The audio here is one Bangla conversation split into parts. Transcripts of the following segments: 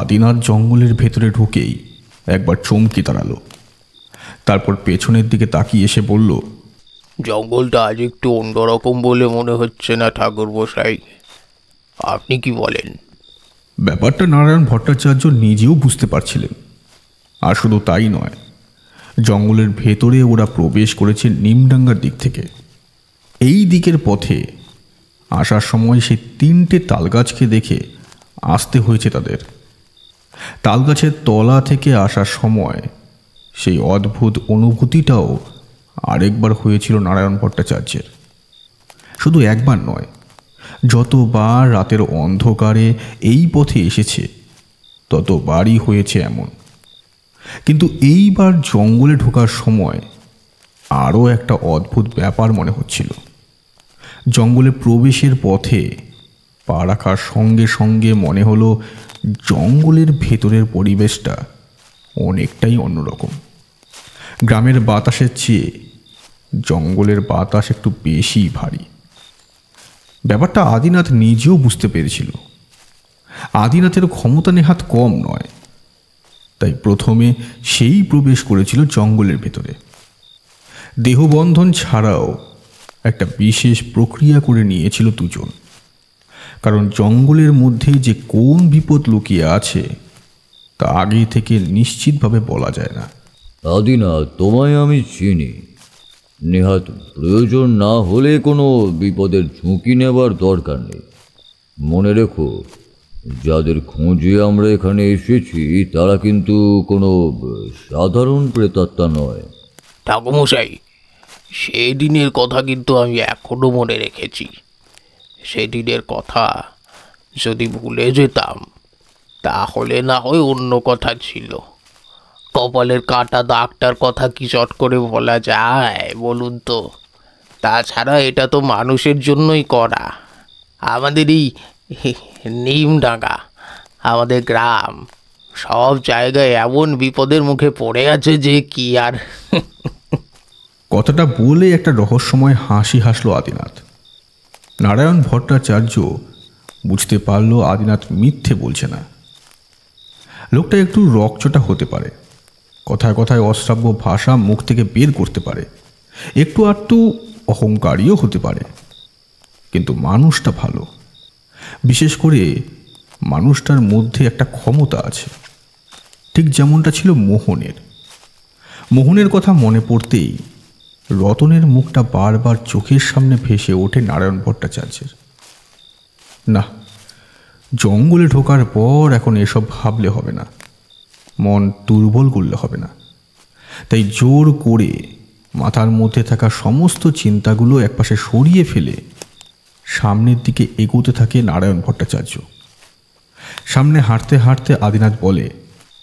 আদিনাথ জঙ্গলের ভেতরে ঢুকেই একবার চমকে দাঁড়ালো। তারপর পেছনের দিকে তাকিয়ে এসে বলল, জঙ্গলটা আজ একটু অন্যরকম বলে মনে হচ্ছে না ঠাকুর মশাই, আপনি কি বলেন? ব্যাপারটা নারায়ণ ভট্টাচার্য নিজেও বুঝতে পারছিলেন। আর শুধু তাই নয়, জঙ্গলের ভেতরে ওরা প্রবেশ করেছে নিমডাঙ্গার দিক থেকে। এই দিকের পথে আসার সময় সেই 3টে তালগাছকে দেখে আসতে হয়েছে তাদের। তালগাছের তলা থেকে আসার সময় সেই অদ্ভুত অনুভূতিটাও আরেকবার হয়েছিল নারায়ণ ভট্টাচার্যের। শুধু একবার নয়, যতবার রাতের অন্ধকারে এই পথে এসেছে ততবারই হয়েছে এমন। কিন্তু এইবার জঙ্গলে ঢোকার সময় আরও একটা অদ্ভুত ব্যাপার মনে হচ্ছিল। জঙ্গলে প্রবেশের পথে পা রাখার সঙ্গে সঙ্গে মনে হলো জঙ্গলের ভেতরের পরিবেশটা অনেকটাই অন্যরকম। গ্রামের বাতাসের চেয়ে জঙ্গলের বাতাস একটু বেশি ভারী। ব্যাপারটা আদিনাথ নিজেও বুঝতে পেরেছিল। আদিনাথের ক্ষমতা নেহাত কম নয়, তাই প্রথমে সেই প্রবেশ করেছিল জঙ্গলের ভেতরে। দেহবন্ধন ছাড়াও একটা বিশেষ প্রক্রিয়া করে নিয়েছিল দুজন, কারণ জঙ্গলের মধ্যে যে কোন বিপদ লুকিয়ে আছে তা আগে থেকে নিশ্চিতভাবে বলা যায় না। আদিনাথ, তোমায় আমি চিনি। নেহাত প্রয়োজন না হলে কোনো বিপদের ঝুঁকি নেবার দরকার নেই। মনে রেখো, যাদের খোঁজে আমরা এখানে এসেছি তারা কিন্তু কোনো সাধারণ প্রেতাত্মা নয়। ঠাকুরমশাই, সেদিনের কথা কিন্তু আমি এখনো মনে রেখেছি। সেদিনের কথা যদি ভুলে যেতাম তাহলে না হয় অন্য কথা ছিল। কপালের কাটা দাগটার কথা কি চট করে বলা যায় বলুন তো? তাছাড়া এটা তো মানুষের জন্যই করা। আমাদের এই নিমডাঙ্গা, আমাদের গ্রাম, সব জায়গায় এমন বিপদের মুখে পড়ে আছে যে কি আর। কথাটা বলে একটা রহস্যময় হাসি হাসল আদিনাথ। নারায়ণ ভট্টাচার্য বুঝতে পারল আদিনাথ মিথ্যে বলছে না। লোকটা একটু রকচটা হতে পারে, কথায় কথায় অশ্রাব্য ভাষা মুখ থেকে বের করতে পারে, একটু আধটু অহংকারীও হতে পারে, কিন্তু মানুষটা ভালো। বিশেষ করে মানুষটার মধ্যে একটা ক্ষমতা আছে, ঠিক যেমনটা ছিল মোহনের। মোহনের কথা মনে পড়তেই রতনের মুখটা বারবার চোখের সামনে ভেসে ওঠে নারায়ণ ভট্টাচার্যের। না, জঙ্গলে ঢোকার পর এখন এসব ভাবলে হবে না, মন দুর্বল করলে হবে না। তাই জোর করে মাথার মধ্যে থাকা সমস্ত চিন্তাগুলো একপাশে সরিয়ে ফেলে সামনের দিকে এগোতে থাকে নারায়ণ ভট্টাচার্য। সামনে হাঁটতে হাঁটতে আদিনাথ বলে,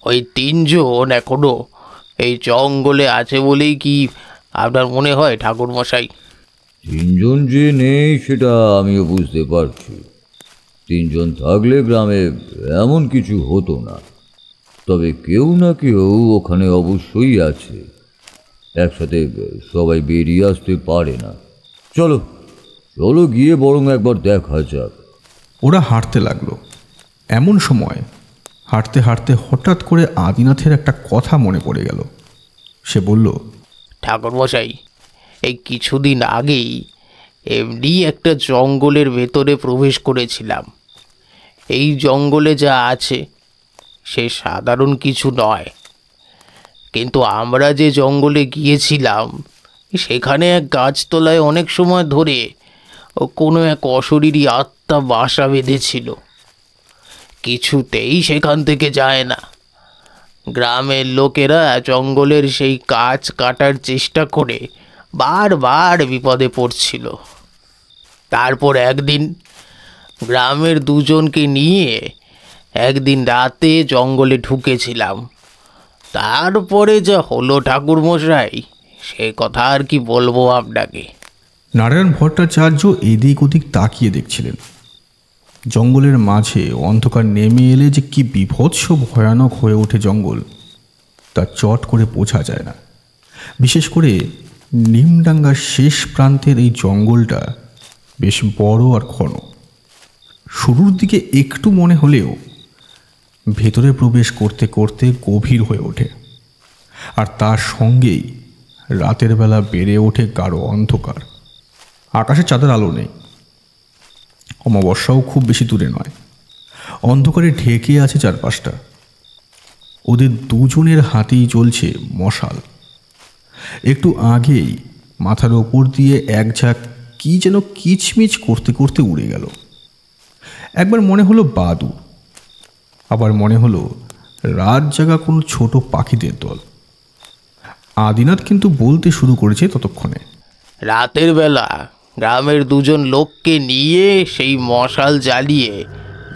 ওই 3জন এখনো এই জঙ্গলে আছে বলেই কি আপনার মনে হয় ঠাকুরমশাই? 3জন যে নেই সেটা আমিও বুঝতে পারছি। 3জন থাকলে গ্রামে এমন কিছু হতো না। তবে কেউ না কেউ ওখানে অবশ্যই আছে। একসাথে সবাই বেরিয়ে আসতে পারে না। চলো চলো গিয়ে বরং একবার দেখা যাক। ওরা হাঁটতে লাগলো। এমন সময় হাঁটতে হাঁটতে হঠাৎ করে আদিনাথের একটা কথা মনে পড়ে গেল। সে বলল, ঠাকুরমশাই, এই কিছুদিন আগেই এমনি একটা জঙ্গলের ভেতরে প্রবেশ করেছিলাম। এই জঙ্গলে যা আছে সে সাধারণ কিছু নয়, কিন্তু আমরা যে জঙ্গলে গিয়েছিলাম সেখানে এক গাছতলায় অনেক সময় ধরে কোনো এক অশরীরী আত্মা বাসা বেঁধেছিল। কিছুতেই সেখান থেকে যায় না। গ্রামের লোকেরা জঙ্গলের সেই গাছ কাটার চেষ্টা করে বারবার বিপদে পড়ছিল। তারপর একদিন গ্রামের 2জনকে নিয়ে একদিন রাতে জঙ্গলে ঢুকেছিলাম। তারপরে যা হলো ঠাকুরমশাই, সে কথা আর কি বলবো আপনাকে। নারায়ণ ভট্টাচার্য এদিক ওদিক তাকিয়ে দেখছিলেন। জঙ্গলের মাঝে অন্ধকার নেমে এলে যে কি বিভৎস ভয়ানক হয়ে ওঠে জঙ্গল, তা চট করে বোঝা যায় না। বিশেষ করে নিমডাঙ্গার শেষ প্রান্তের এই জঙ্গলটা বেশ বড় আর ঘন। শুরুর দিকে একটু মনে হলেও ভেতরে প্রবেশ করতে করতে গভীর হয়ে ওঠে, আর তার সঙ্গেই রাতের বেলা বেড়ে ওঠে গাঢ় অন্ধকার। আকাশে চাঁদের আলো নেই, অমাবস্যাও খুব বেশি দূরে নয়। অন্ধকারে ঢেকে আছে চারপাশটা। ওদের দুজনের হাতেই চলছে মশাল। একটু আগেই মাথার ওপর দিয়ে এক ঝাঁক কি যেন কিচমিচ করতে করতে উড়ে গেল। একবার মনে হলো বাদুড়, আবার মনে হলো রাত জাগা কোনো ছোট পাখিদের দল। আদিনাথ কিন্তু বলতে শুরু করেছে ততক্ষণে। রাতের বেলা গ্রামের দুজন লোককে নিয়ে সেই মশাল জ্বালিয়ে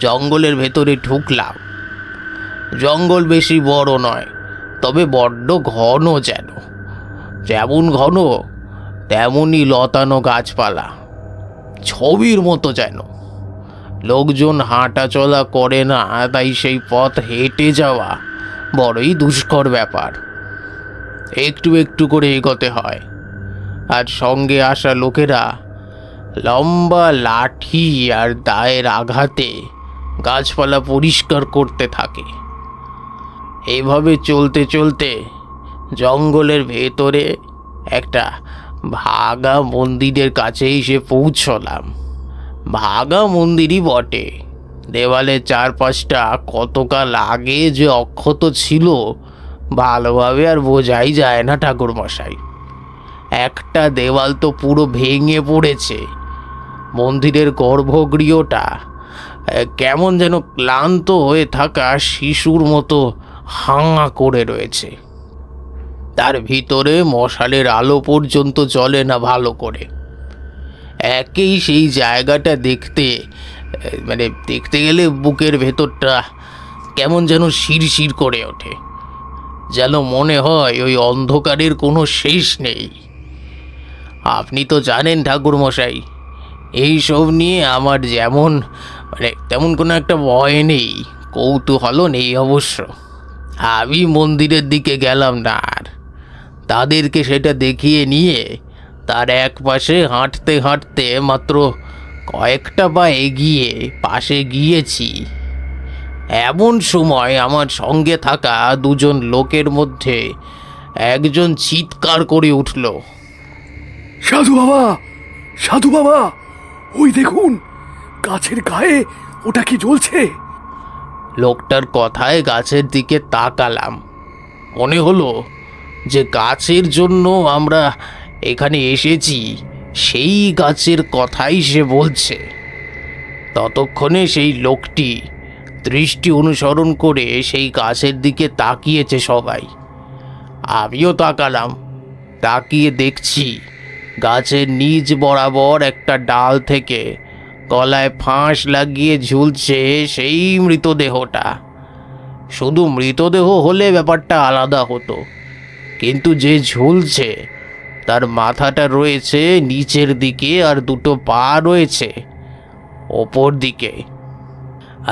জঙ্গলের ভেতরে ঢুকলাম। জঙ্গল বেশি বড় নয়, তবে বড্ড ঘন, যেমন ঘন তেমনই লতানো গাছপালা, ছবির মতো যেন। লোকজন হাঁটা চলা করে না, তাই সেই পথ হেঁটে যাওয়া বড়ই দুষ্কর ব্যাপার। একটু একটু করে এগোতে হয়, আর সঙ্গে আসা লোকেরা লম্বা লাঠি আর দায়ের আঘাতে গাছপালা পরিষ্কার করতে থাকে। এইভাবে চলতে চলতে জঙ্গলের ভেতরে একটা ভাগা মন্দিরের কাছে এসে পৌঁছলাম। ভাগা মন্দিরই বটে, দেওয়ালের চারপাশটা কতকাল আগে যে অক্ষত ছিল ভালোভাবে আর বোঝাই যায় না ঠাকুরমশাই। একটা দেওয়াল তো পুরো ভেঙে পড়েছে। মন্দিরের গর্ভগৃহটা কেমন যেন ক্লান্ত হয়ে থাকা শিশুর মতো হাঙা করে রয়েছে। তার ভিতরে মশালের আলো পর্যন্ত জ্বলে না ভালো করে। একেই সেই জায়গাটা দেখতে গেলে বুকের ভেতরটা কেমন যেন শিরশির করে ওঠে, যেন মনে হয় ওই অন্ধকারের কোনো শেষ নেই। আপনি তো জানেন ঠাকুরমশাই, এইসব নিয়ে আমার তেমন কোনো একটা ভয় নেই, কৌতূহলও নেই অবশ্য। আমি মন্দিরের দিকে গেলাম না, আর তাদেরকে সেটা দেখিয়ে নিয়ে তার এক পাশে হাঁটতে হাঁটতে মাত্র কয়েকটা পা এগিয়ে পাশে গিয়েছি। এমন সময় আমার সঙ্গে থাকা দুজন লোকের মধ্যে একজন চিৎকার করে উঠল, সাধু বাবা, সাধু বাবা, ওই দেখুন গাছের গায়ে ওটা কি জ্বলছে। লোকটার কথায় গাছের দিকে তাকালাম। মনে হলো যে গাছের জন্য আমরা এখানে এসেছি সেই গাছের কথাই সে বলছে। ততক্ষণে সেই লোকটি দৃষ্টি অনুসরণ করে সেই গাছের দিকে তাকিয়েছে সবাই। আমিও তাকালাম। তাকিয়ে দেখছি গাছের নিচ বরাবর একটা ডাল থেকে গলায় ফাঁস লাগিয়ে ঝুলছে সেই মৃতদেহটা। শুধু মৃতদেহ হলে ব্যাপারটা আলাদা হতো, কিন্তু যে ঝুলছে তার মাথাটা রয়েছে নিচের দিকে আর দুটো পা রয়েছে ওপর দিকে,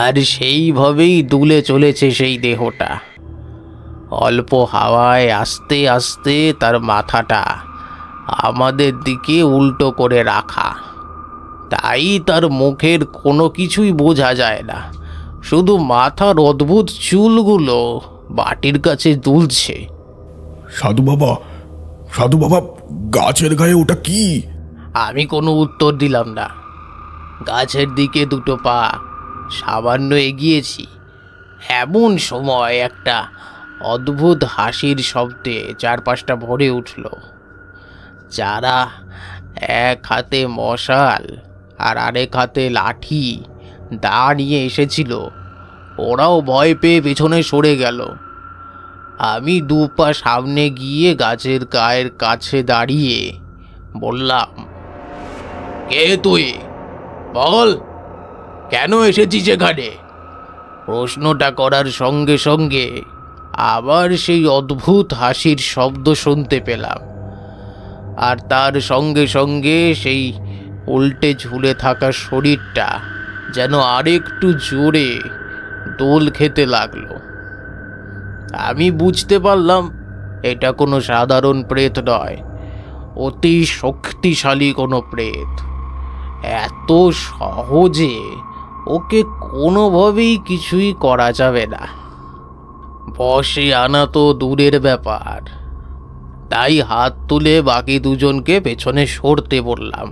আর সেইভাবেই দুলে চলেছে সেই দেহটা। অল্প হাওয়ায় আস্তে আস্তে তার মাথাটা আমাদের দিকে উল্টো করে রাখা, তাই তার মুখের কোনো কিছুই বোঝা যায় না, শুধু মাথার অদ্ভুত চুলগুলো বাটির কাছে দুলছে। সাধু বাবা, গাছের গায়ে ওটা কি? আমি কোনো উত্তর দিলাম না। গাছের দিকে দুটো পা সামান্য এগিয়েছি। এমন সময় একটা অদ্ভুত হাসির শব্দে চারপাশটা ভরে উঠল। যারা এক হাতে মশাল আর আরেক হাতে লাঠি দা নিয়ে এসেছিল, ওরাও ভয় পেয়ে পেছনে সরে গেল। আমি দু পা সামনে গিয়ে গাছের গায়ের কাছে দাঁড়িয়ে বললাম, কে তুই? বল, কেন এসেছিস এখানে? প্রশ্নটা করার সঙ্গে সঙ্গে আবার সেই অদ্ভুত হাসির শব্দ শুনতে পেলাম, আর তার সঙ্গে সঙ্গে সেই উল্টে ঝুলে থাকা শরীরটা যেন আরেকটু জোরে দোল খেতে লাগলো। আমি বুঝতে পারলাম এটা কোনো সাধারণ প্রেত নয়, অতি শক্তিশালী কোনো প্রেত। এত সহজে ওকে কোনোভাবেই কিছুই করা যাবে না। বশে আনা তো দূরের ব্যাপার, তাই হাত তুলে বাকি দুজনকে পেছনে সরতে বললাম।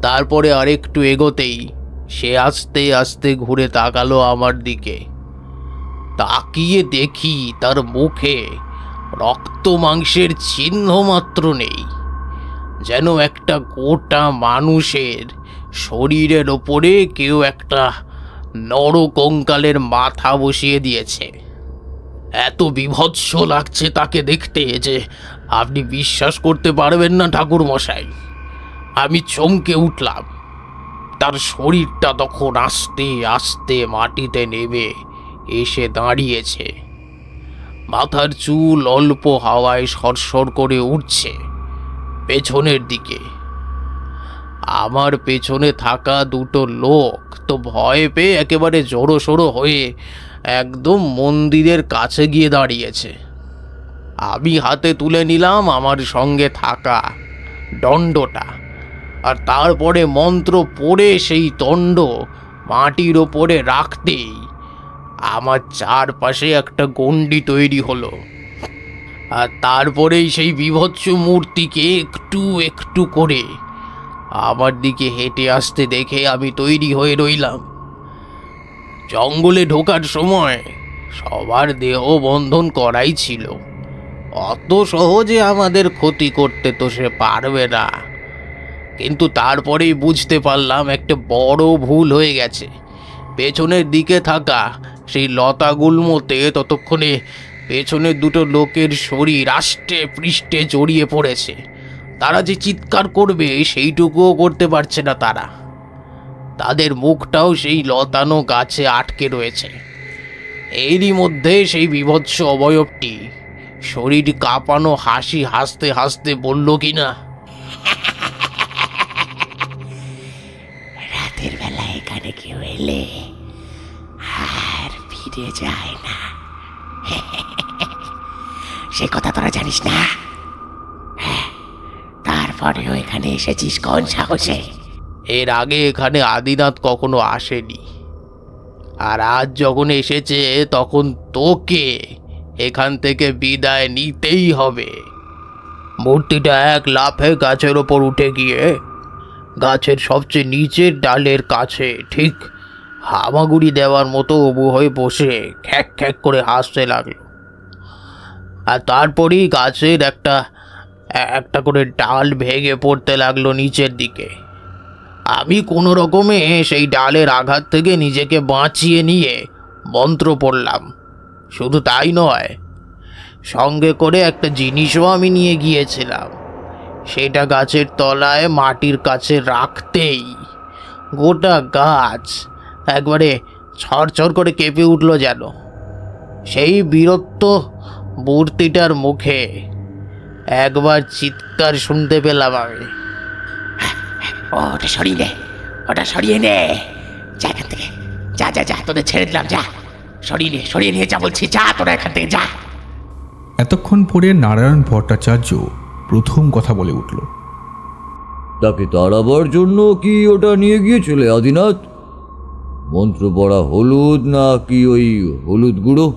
তারপরে আরেকটু এগোতেই সে আস্তে আস্তে ঘুরে তাকালো আমার দিকে। তাকিয়ে দেখি তার মুখে রক্ত মাংসের চিহ্ন মাত্র নেই, যেন একটা গোটা মানুষের শরীরের ওপরে কেউ একটা নরকঙ্কালের মাথা বসিয়ে দিয়েছে। এত বীভৎস লাগছে তাকে দেখতে যে আপনি বিশ্বাস করতে পারবেন না ঠাকুর মশাই। আমি চমকে উঠলাম। তার শরীরটা তখন আস্তে আস্তে মাটিতে নেমে এসে দাঁড়িয়েছে। মাথার চুল অল্প হাওয়ায় সরসর করে উঠছে পেছনের দিকে। আমার পেছনে থাকা দুটো লোক তো ভয় পেয়ে একেবারে জড়োসড়ো হয়ে একদম মন্দিরের কাছে গিয়ে দাঁড়িয়েছে। আমি হাতে তুলে নিলাম আমার সঙ্গে থাকা দণ্ডটা, আর তারপরে মন্ত্র পড়ে সেই দণ্ড মাটির ওপরে রাখতেই আমার চারপাশে একটা গণ্ডি তৈরি হলো। আর তারপরেই সেই বীভৎস মূর্তিকে একটু একটু করে আমার দিকে হেঁটে আসতে দেখে আমি তৈরি হয়ে রইলাম। জঙ্গলে ঢোকার সময় সবার দেহ বন্ধন করাই ছিল, অত সহজে আমাদের ক্ষতি করতে তো সে পারবে না। কিন্তু তারপরেই বুঝতে পারলাম একটা বড় ভুল হয়ে গেছে। পেছনের দিকে থাকা সেই লতাগুল্মতে ততক্ষণে পেছনের দুটো লোকের শরীর আষ্টে পৃষ্ঠে জড়িয়ে পড়েছে। তারা যে চিৎকার করবে সেইটুকুও করতে পারছে না তারা। তাদের মুখটাও সেই লতানো গাছে আটকে রয়েছে। এরই মধ্যে সেই বীভৎস অবয়বটি শরীর কাঁপানো হাসি হাসতে হাসতে বলল কিনা, রাতের বেলা এখানে কেউ এলে আর ফিরে যায় না, সে কথা তোরা জানিস না? তারপরেও এখানে এসেছিস কোন সাহসে? এর আগে এখানে আদিনাথ কখনো আসেনি, আর আজ যখন এসেছে তখন তোকে এখান থেকে বিদায় নিতেই হবে। মূর্তিটা এক লাফে গাছের ওপর উঠে গিয়ে গাছের সবচেয়ে নিচের ডালের কাছে ঠিক হামাগুড়ি দেওয়ার মতো উবু হয়ে বসে খ্যাক খ্যাক করে হাসতে লাগলো। আর তারপরেই গাছের একটা একটা করে ডাল ভেঙে পড়তে লাগলো নিচের দিকে। আমি কোনো রকমে সেই ডালের আঘাত থেকে নিজেকে বাঁচিয়ে নিয়ে মন্ত্র পড়লাম। শুধু তাই নয়, সঙ্গে করে একটা জিনিসও আমি নিয়ে গিয়েছিলাম। সেটা গাছের তলায় মাটির কাছে রাখতেই গোটা গাছ একবারে ছড়ছড় করে কেঁপে উঠল যেন। সেই বীরত্ব মূর্তিটার মুখে একবার চিৎকার শুনতে পেলাম আমি। ওটা সরিয়ে নে, ওটা সরিয়ে নে, যা এখান থেকে, যা যা যা, তোদের ছেড়ে দিলাম, যা সরিয়ে নিয়ে যা বলছি, যা তোরা এখান থেকে যা। এতক্ষণ পরে নারায়ণ ভট্টাচার্য প্রথম কথা বলে উঠল, তাকে তাড়াবার জন্য কি ওটা নিয়ে গিয়েছিলে আদিনাথ? মন্ত্র পড়া হলুদ না কি ওই হলুদ গুঁড়ো?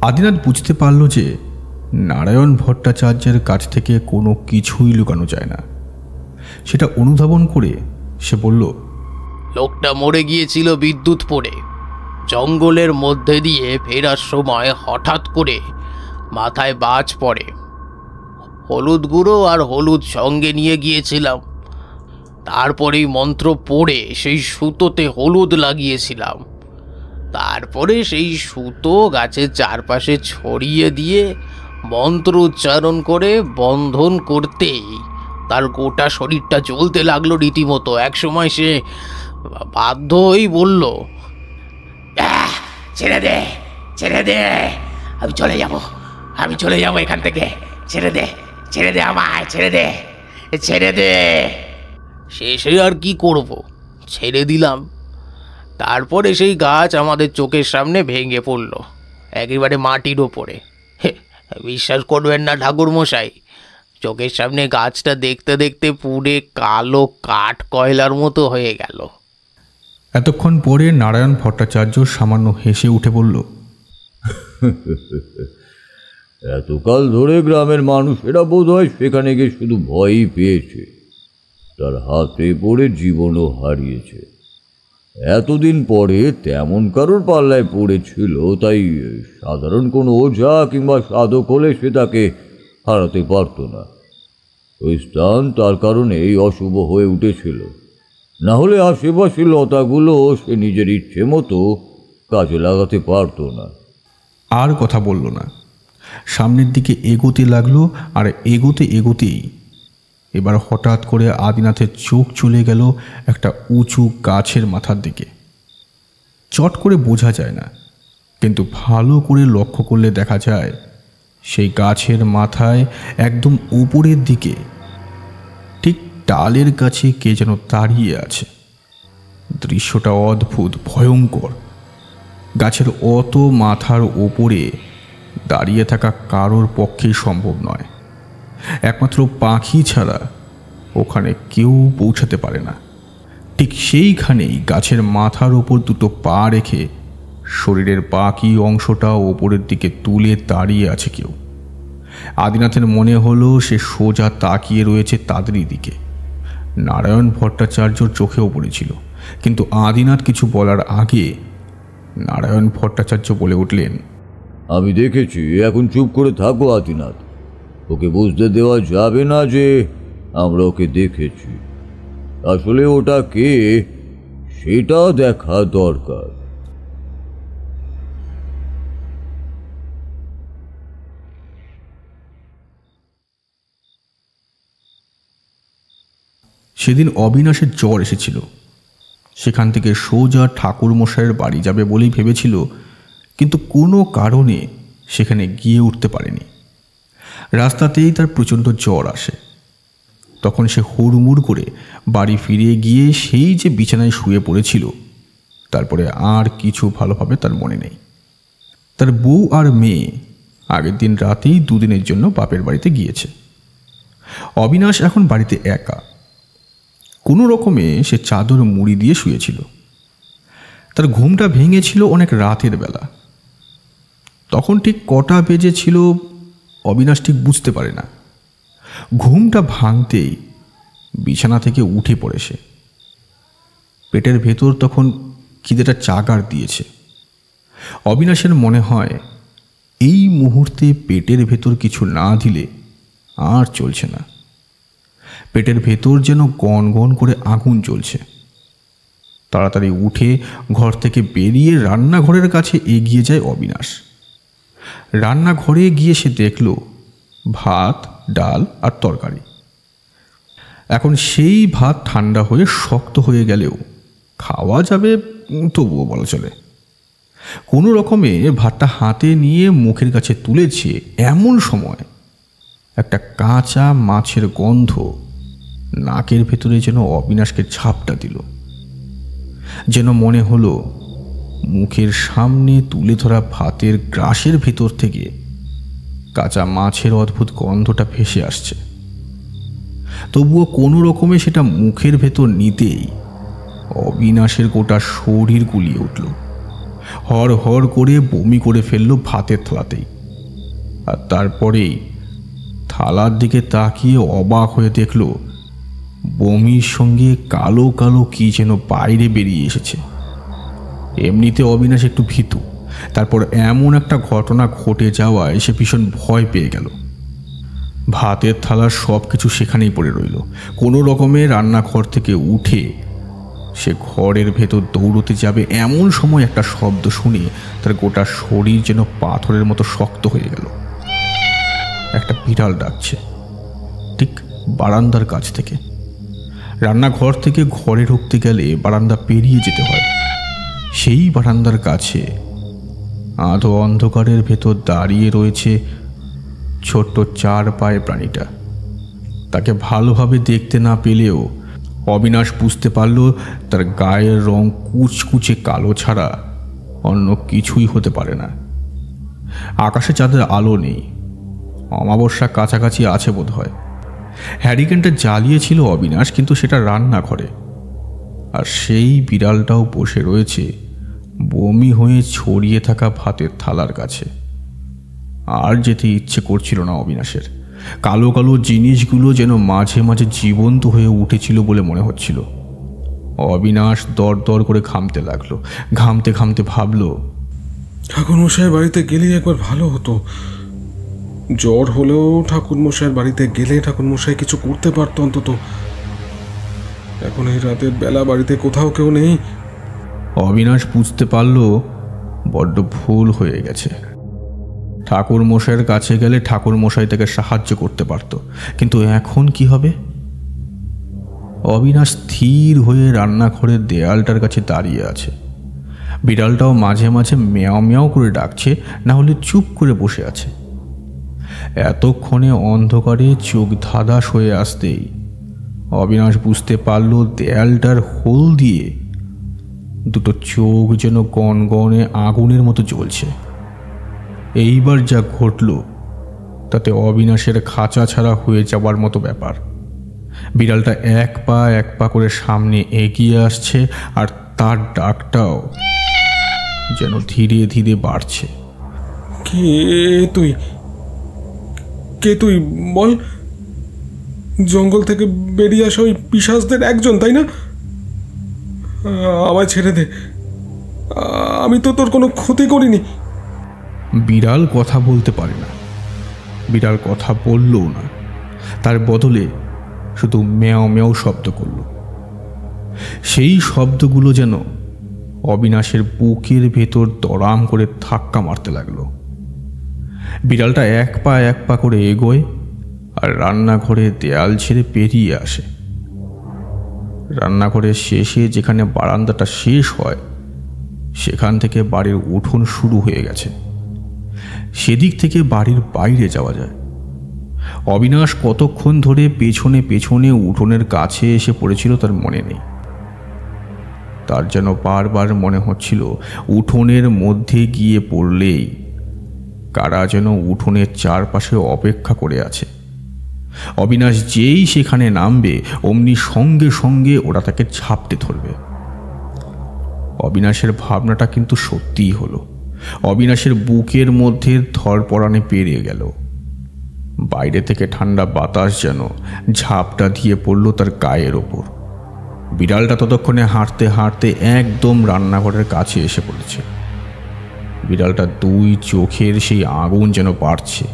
আদিনাথ বুঝতে পারল যে নারায়ণ ভট্টাচার্যের কাছ থেকে কোনো কিছুই লুকানো যায় না। সেটা অনুধাবন করে সে বলল, লোকটা মরে গিয়েছিল বিদ্যুৎ পড়ে। জঙ্গলের মধ্যে দিয়ে ফেরার সময় হঠাৎ করে মাথায় বাজ পড়ে। হলুদ গুঁড়ো আর হলুদ সঙ্গে নিয়ে গিয়েছিলাম। তারপরেই মন্ত্র পড়ে সেই সুতোতে হলুদ লাগিয়েছিলাম। তারপরে সেই সুতো গাছের চারপাশে ছড়িয়ে দিয়ে মন্ত্র উচ্চারণ করে বন্ধন করতেই তার গোটা শরীরটা জ্বলতে লাগলো রীতিমতো। একসময় সে বাধ্য হয়েই বলল, ছেড়ে দে, ছেড়ে দে, আমি চলে যাবো এখান থেকে, ছেড়ে দে আমায়, ছেড়ে দে। শেষে আর কি করব, ছেড়ে দিলাম। তারপরে সেই গাছ আমাদের চোখের সামনে ভেঙে পড়ল একেবারে মাটির ওপরে। বিশ্বাস করবেন না ঠাকুর মশাই, চোখের সামনে গাছটা দেখতে দেখতে পুড়ে কালো কাঠ কয়লার মতো হয়ে গেল। এতক্ষণ পরে নারায়ণ ভট্টাচার্য সামান্য হেসে উঠে বলল, এতকাল ধরে গ্রামের মানুষেরা বোধহয় সেখানে গিয়ে শুধু ভয়ই পেয়েছে, তার হাতে পড়ে জীবনও হারিয়েছে। এতদিন পরে তেমন কারোর পাল্লায় পড়েছিল, তাই সাধারণ কোনো ওঝা কিংবা সাধক হলে সে তাকে হারাতে পারত না। ওই স্থান তার কারণেই অশুভ হয়ে উঠেছিল, না হলে আশেপাশে লতাগুলো সে নিজের ইচ্ছে মতো কাজে লাগাতে পারত না। আর কথা বলল না, সামনের দিকে এগোতে লাগলো। আর এগোতে এগোতেই এবার হঠাৎ করে আদিনাথের চোখ চলে গেল একটা উঁচু গাছের মাথার দিকে। চট করে বোঝা যায় না, কিন্তু ভালো করে লক্ষ্য করলে দেখা যায় সেই গাছের মাথায় একদম উপরের দিকে ঠিক ডালের কাছে কে যেন দাঁড়িয়ে আছে। দৃশ্যটা অদ্ভুত, ভয়ঙ্কর। গাছের অত মাথার ওপরে দাঁড়িয়ে থাকা কারোর পক্ষেই সম্ভব নয়। একমাত্র পাখি ছাড়া ওখানে কেউ পৌঁছাতে পারে না। ঠিক সেইখানেই গাছের মাথার ওপর দুটো পা রেখে শরীরের বাকি অংশটা ওপরের দিকে তুলে দাঁড়িয়ে আছে কেউ। আদিনাথের মনে হলো সে সোজা তাকিয়ে রয়েছে তাদেরই দিকে। নারায়ণ ভট্টাচার্যর চোখেও পড়েছিল, কিন্তু আদিনাথ কিছু বলার আগে নারায়ণ ভট্টাচার্য বলে উঠলেন, আমি দেখেছি, এখন চুপ করে থাকো আদিনাথ। ওকে বুঝতে দেওয়া যাবে না যে আমরা ওকে দেখেছি। আসলে ওটা কে সেটা দেখা দরকার। সেদিন অবিনাশের জ্বর এসেছিল। সেখান থেকে সোজা ঠাকুরমশাইয়ের বাড়ি যাবে বলেই ভেবেছিল, কিন্তু কোনো কারণে সেখানে গিয়ে উঠতে পারেনি। রাস্তাতেই তার প্রচণ্ড জ্বর আসে। তখন সে হুড়মুড় করে বাড়ি ফিরে গিয়ে সেই যে বিছানায় শুয়ে পড়েছিল, তারপরে আর কিছু ভালোভাবে তার মনে নেই। তার বউ আর মেয়ে আগের দিন রাতেই দুদিনের জন্য বাপের বাড়িতে গিয়েছে। অবিনাশ এখন বাড়িতে একা। কোনো রকমে সে চাদর মুড়ি দিয়ে শুয়েছিল। তার ঘুমটা ভেঙেছিল অনেক রাতের বেলা। তখন ঠিক কটা বেজেছিল অবিনাশ ঠিক বুঝতে পারে না। ঘুমটা ভাঙতেই বিছানা থেকে উঠে পড়ে সে। পেটের ভেতর তখন খিদেটা চাগার দিয়েছে। অবিনাশের মনে হয় এই মুহূর্তে পেটের ভেতর কিছু না দিলে আর চলছে না। পেটের ভেতর যেন গনগন করে আগুন জ্বলছে। তাড়াতাড়ি উঠে ঘর থেকে বেরিয়ে রান্নাঘরের কাছে এগিয়ে যায় অবিনাশ। রান্নাঘরে গিয়ে সে দেখল ভাত, ডাল আর তরকারি। এখন সেই ভাত ঠান্ডা হয়ে শক্ত হয়ে গেলেও খাওয়া যাবে, তবুও বলা চলে। কোনো রকমে ভাতটা হাতে নিয়ে মুখের কাছে তুলেছে, এমন সময় একটা কাঁচা মাছের গন্ধ নাকের ভেতরে যেন অবিনাশকে ঝাপটা দিল। যেন মনে হলো মুখের সামনে তুলে ধরা ভাতের গ্রাসের ভেতর থেকে কাঁচা মাছের অদ্ভুত গন্ধটা ভেসে আসছে। তবুও কোনো রকমে সেটা মুখের ভেতর নিতেই অবিনাশের গোটা শরীর গুলিয়ে উঠল। হর হর করে বমি করে ফেলল ভাতের থালাতেই। আর তারপরেই থালার দিকে তাকিয়ে অবাক হয়ে দেখল বমির সঙ্গে কালো কালো কি যেন বাইরে বেরিয়ে এসেছে। এমনিতে অবিনাশ একটু ভীতু, তারপর এমন একটা ঘটনা ঘটে যাওয়ায় সে ভীষণ ভয় পেয়ে গেল। ভাতের থালার সব কিছু সেখানেই পড়ে রইল। কোনো রকমে রান্নাঘর থেকে উঠে সে ঘরের ভেতর দৌড়তে যাবে, এমন সময় একটা শব্দ শুনে তার গোটা শরীর যেন পাথরের মতো শক্ত হয়ে গেল। একটা বিড়াল ডাকছে ঠিক বারান্দার কাছ থেকে। রান্নাঘর থেকে ঘরে ঢুকতে গেলে বারান্দা পেরিয়ে যেতে হয়। সেই বারান্দার কাছে আধো অন্ধকারের ভেতর দাঁড়িয়ে রয়েছে ছোট্ট 4 পায়ে প্রাণীটা। তাকে ভালোভাবে দেখতে না পেলেও অবিনাশ বুঝতে পারল তার গায়ের রং কুচকুচে কালো ছাড়া অন্য কিছুই হতে পারে না। আকাশে চাঁদের আলো নেই, অমাবস্যা কাছাকাছি আছে বোধ হয়। হ্যারিকেনটা জ্বালিয়েছিল অবিনাশ, কিন্তু সেটা রান্নাঘরে। আর সেই বিড়ালটাও বসে রয়েছে বমি হয়ে ছড়িয়ে থাকা ভাতের থালার কাছে। আর যেতে ইচ্ছে করছিল না অবিনাশের। কালো কালো জিনিসগুলো যেন মাঝে মাঝে জীবন্ত হয়ে উঠেছিল বলে মনে হচ্ছিল। অবিনাশ দর দর করে ঘামতে লাগলো। ঘামতে ঘামতে ভাবল, ঠাকুরমশাইয়ের বাড়িতে গেলেই একবার ভালো হতো। জ্বর হলেও ঠাকুরমশাইয়ের বাড়িতে গেলে ঠাকুরমশাই কিছু করতে পারত অন্তত। এখন এই রাতের বেলা বাড়িতে কোথাও কেউ নেই। অবিনাশ বুঝতে পারল বড্ড ভুল হয়ে গেছে। ঠাকুর মশাইয়ের কাছে গেলে ঠাকুর মশাই তাকে সাহায্য করতে পারত, কিন্তু এখন কি হবে? অবিনাশ স্থির হয়ে রান্নাঘরের দেয়ালটার কাছে দাঁড়িয়ে আছে। বিড়ালটাও মাঝে মাঝে মেয়াও মেয়াও করে ডাকছে, না হলে চুপ করে বসে আছে। এতক্ষণে অন্ধকারে চোখ ধাঁধাস হয়ে আসতেই অবিনাশ বুঝতে পারল দেয়ালটার হোল দিয়ে দুটো চোখ যেন গনগনে আগুনের মতো জ্বলছে। এইবার যা ঘটল তাতে অবিনাশের খাঁচা ছাড়া হয়ে যাবার মতো ব্যাপার। বিড়ালটা এক পা করে সামনে এগিয়ে আসছে, আর তার ডাকটাও যেন ধীরে ধীরে বাড়ছে। কে তুই বল? জঙ্গল থেকে বেরিয়ে আসা ওই পিশাচদের একজন, তাই না? আমায় ছেড়ে দে, আমি তো তোর কোনো ক্ষতি করিনি। বিড়াল কথা বলতে পারে না, বিড়াল কথা বললও না, তার বদলে শুধু ম্যাও ম্যাও শব্দ করল। সেই শব্দগুলো যেন অবিনাশের বুকের ভেতর দড়াম করে ধাক্কা মারতে লাগলো। বিড়ালটা এক পা করে এগোয় আর রান্নাঘরে দেয়াল ছেড়ে পেরিয়ে আসে। রান্নাঘরের শেষে যেখানে বারান্দাটা শেষ হয় সেখান থেকে বাড়ির উঠোন শুরু হয়ে গেছে। সেদিক থেকে বাড়ির বাইরে যাওয়া যায়। অবিনাশ কতক্ষণ ধরে পেছনে পেছনে উঠোনের কাছে এসে পড়েছিল তার মনে নেই। তার যেন বারবার মনে হচ্ছিল উঠোনের মধ্যে গিয়ে পড়লেই কারা যেন উঠোনের চারপাশে অপেক্ষা করে আছে। অবিনাশ যেই সেখানে নামবে অমনি সঙ্গে সঙ্গে ওরা তাকে ঝাপটে ধরবে। অবিনাশের ভাবনাটা কিন্তু সত্যিই হলো। অবিনাশের বুকের মধ্যে ধরপড়ানে পেরিয়ে গেল। বাইরে থেকে ঠান্ডা বাতাস যেন ঝাপটা দিয়ে পড়ল তার গায়ের ওপর। বিড়ালটা ততক্ষণে হাঁটতে হাঁটতে একদম রান্নাঘরের কাছে এসে পড়েছে। বিড়ালটা দুই চোখের সেই আগুন যেন বাড়ছে।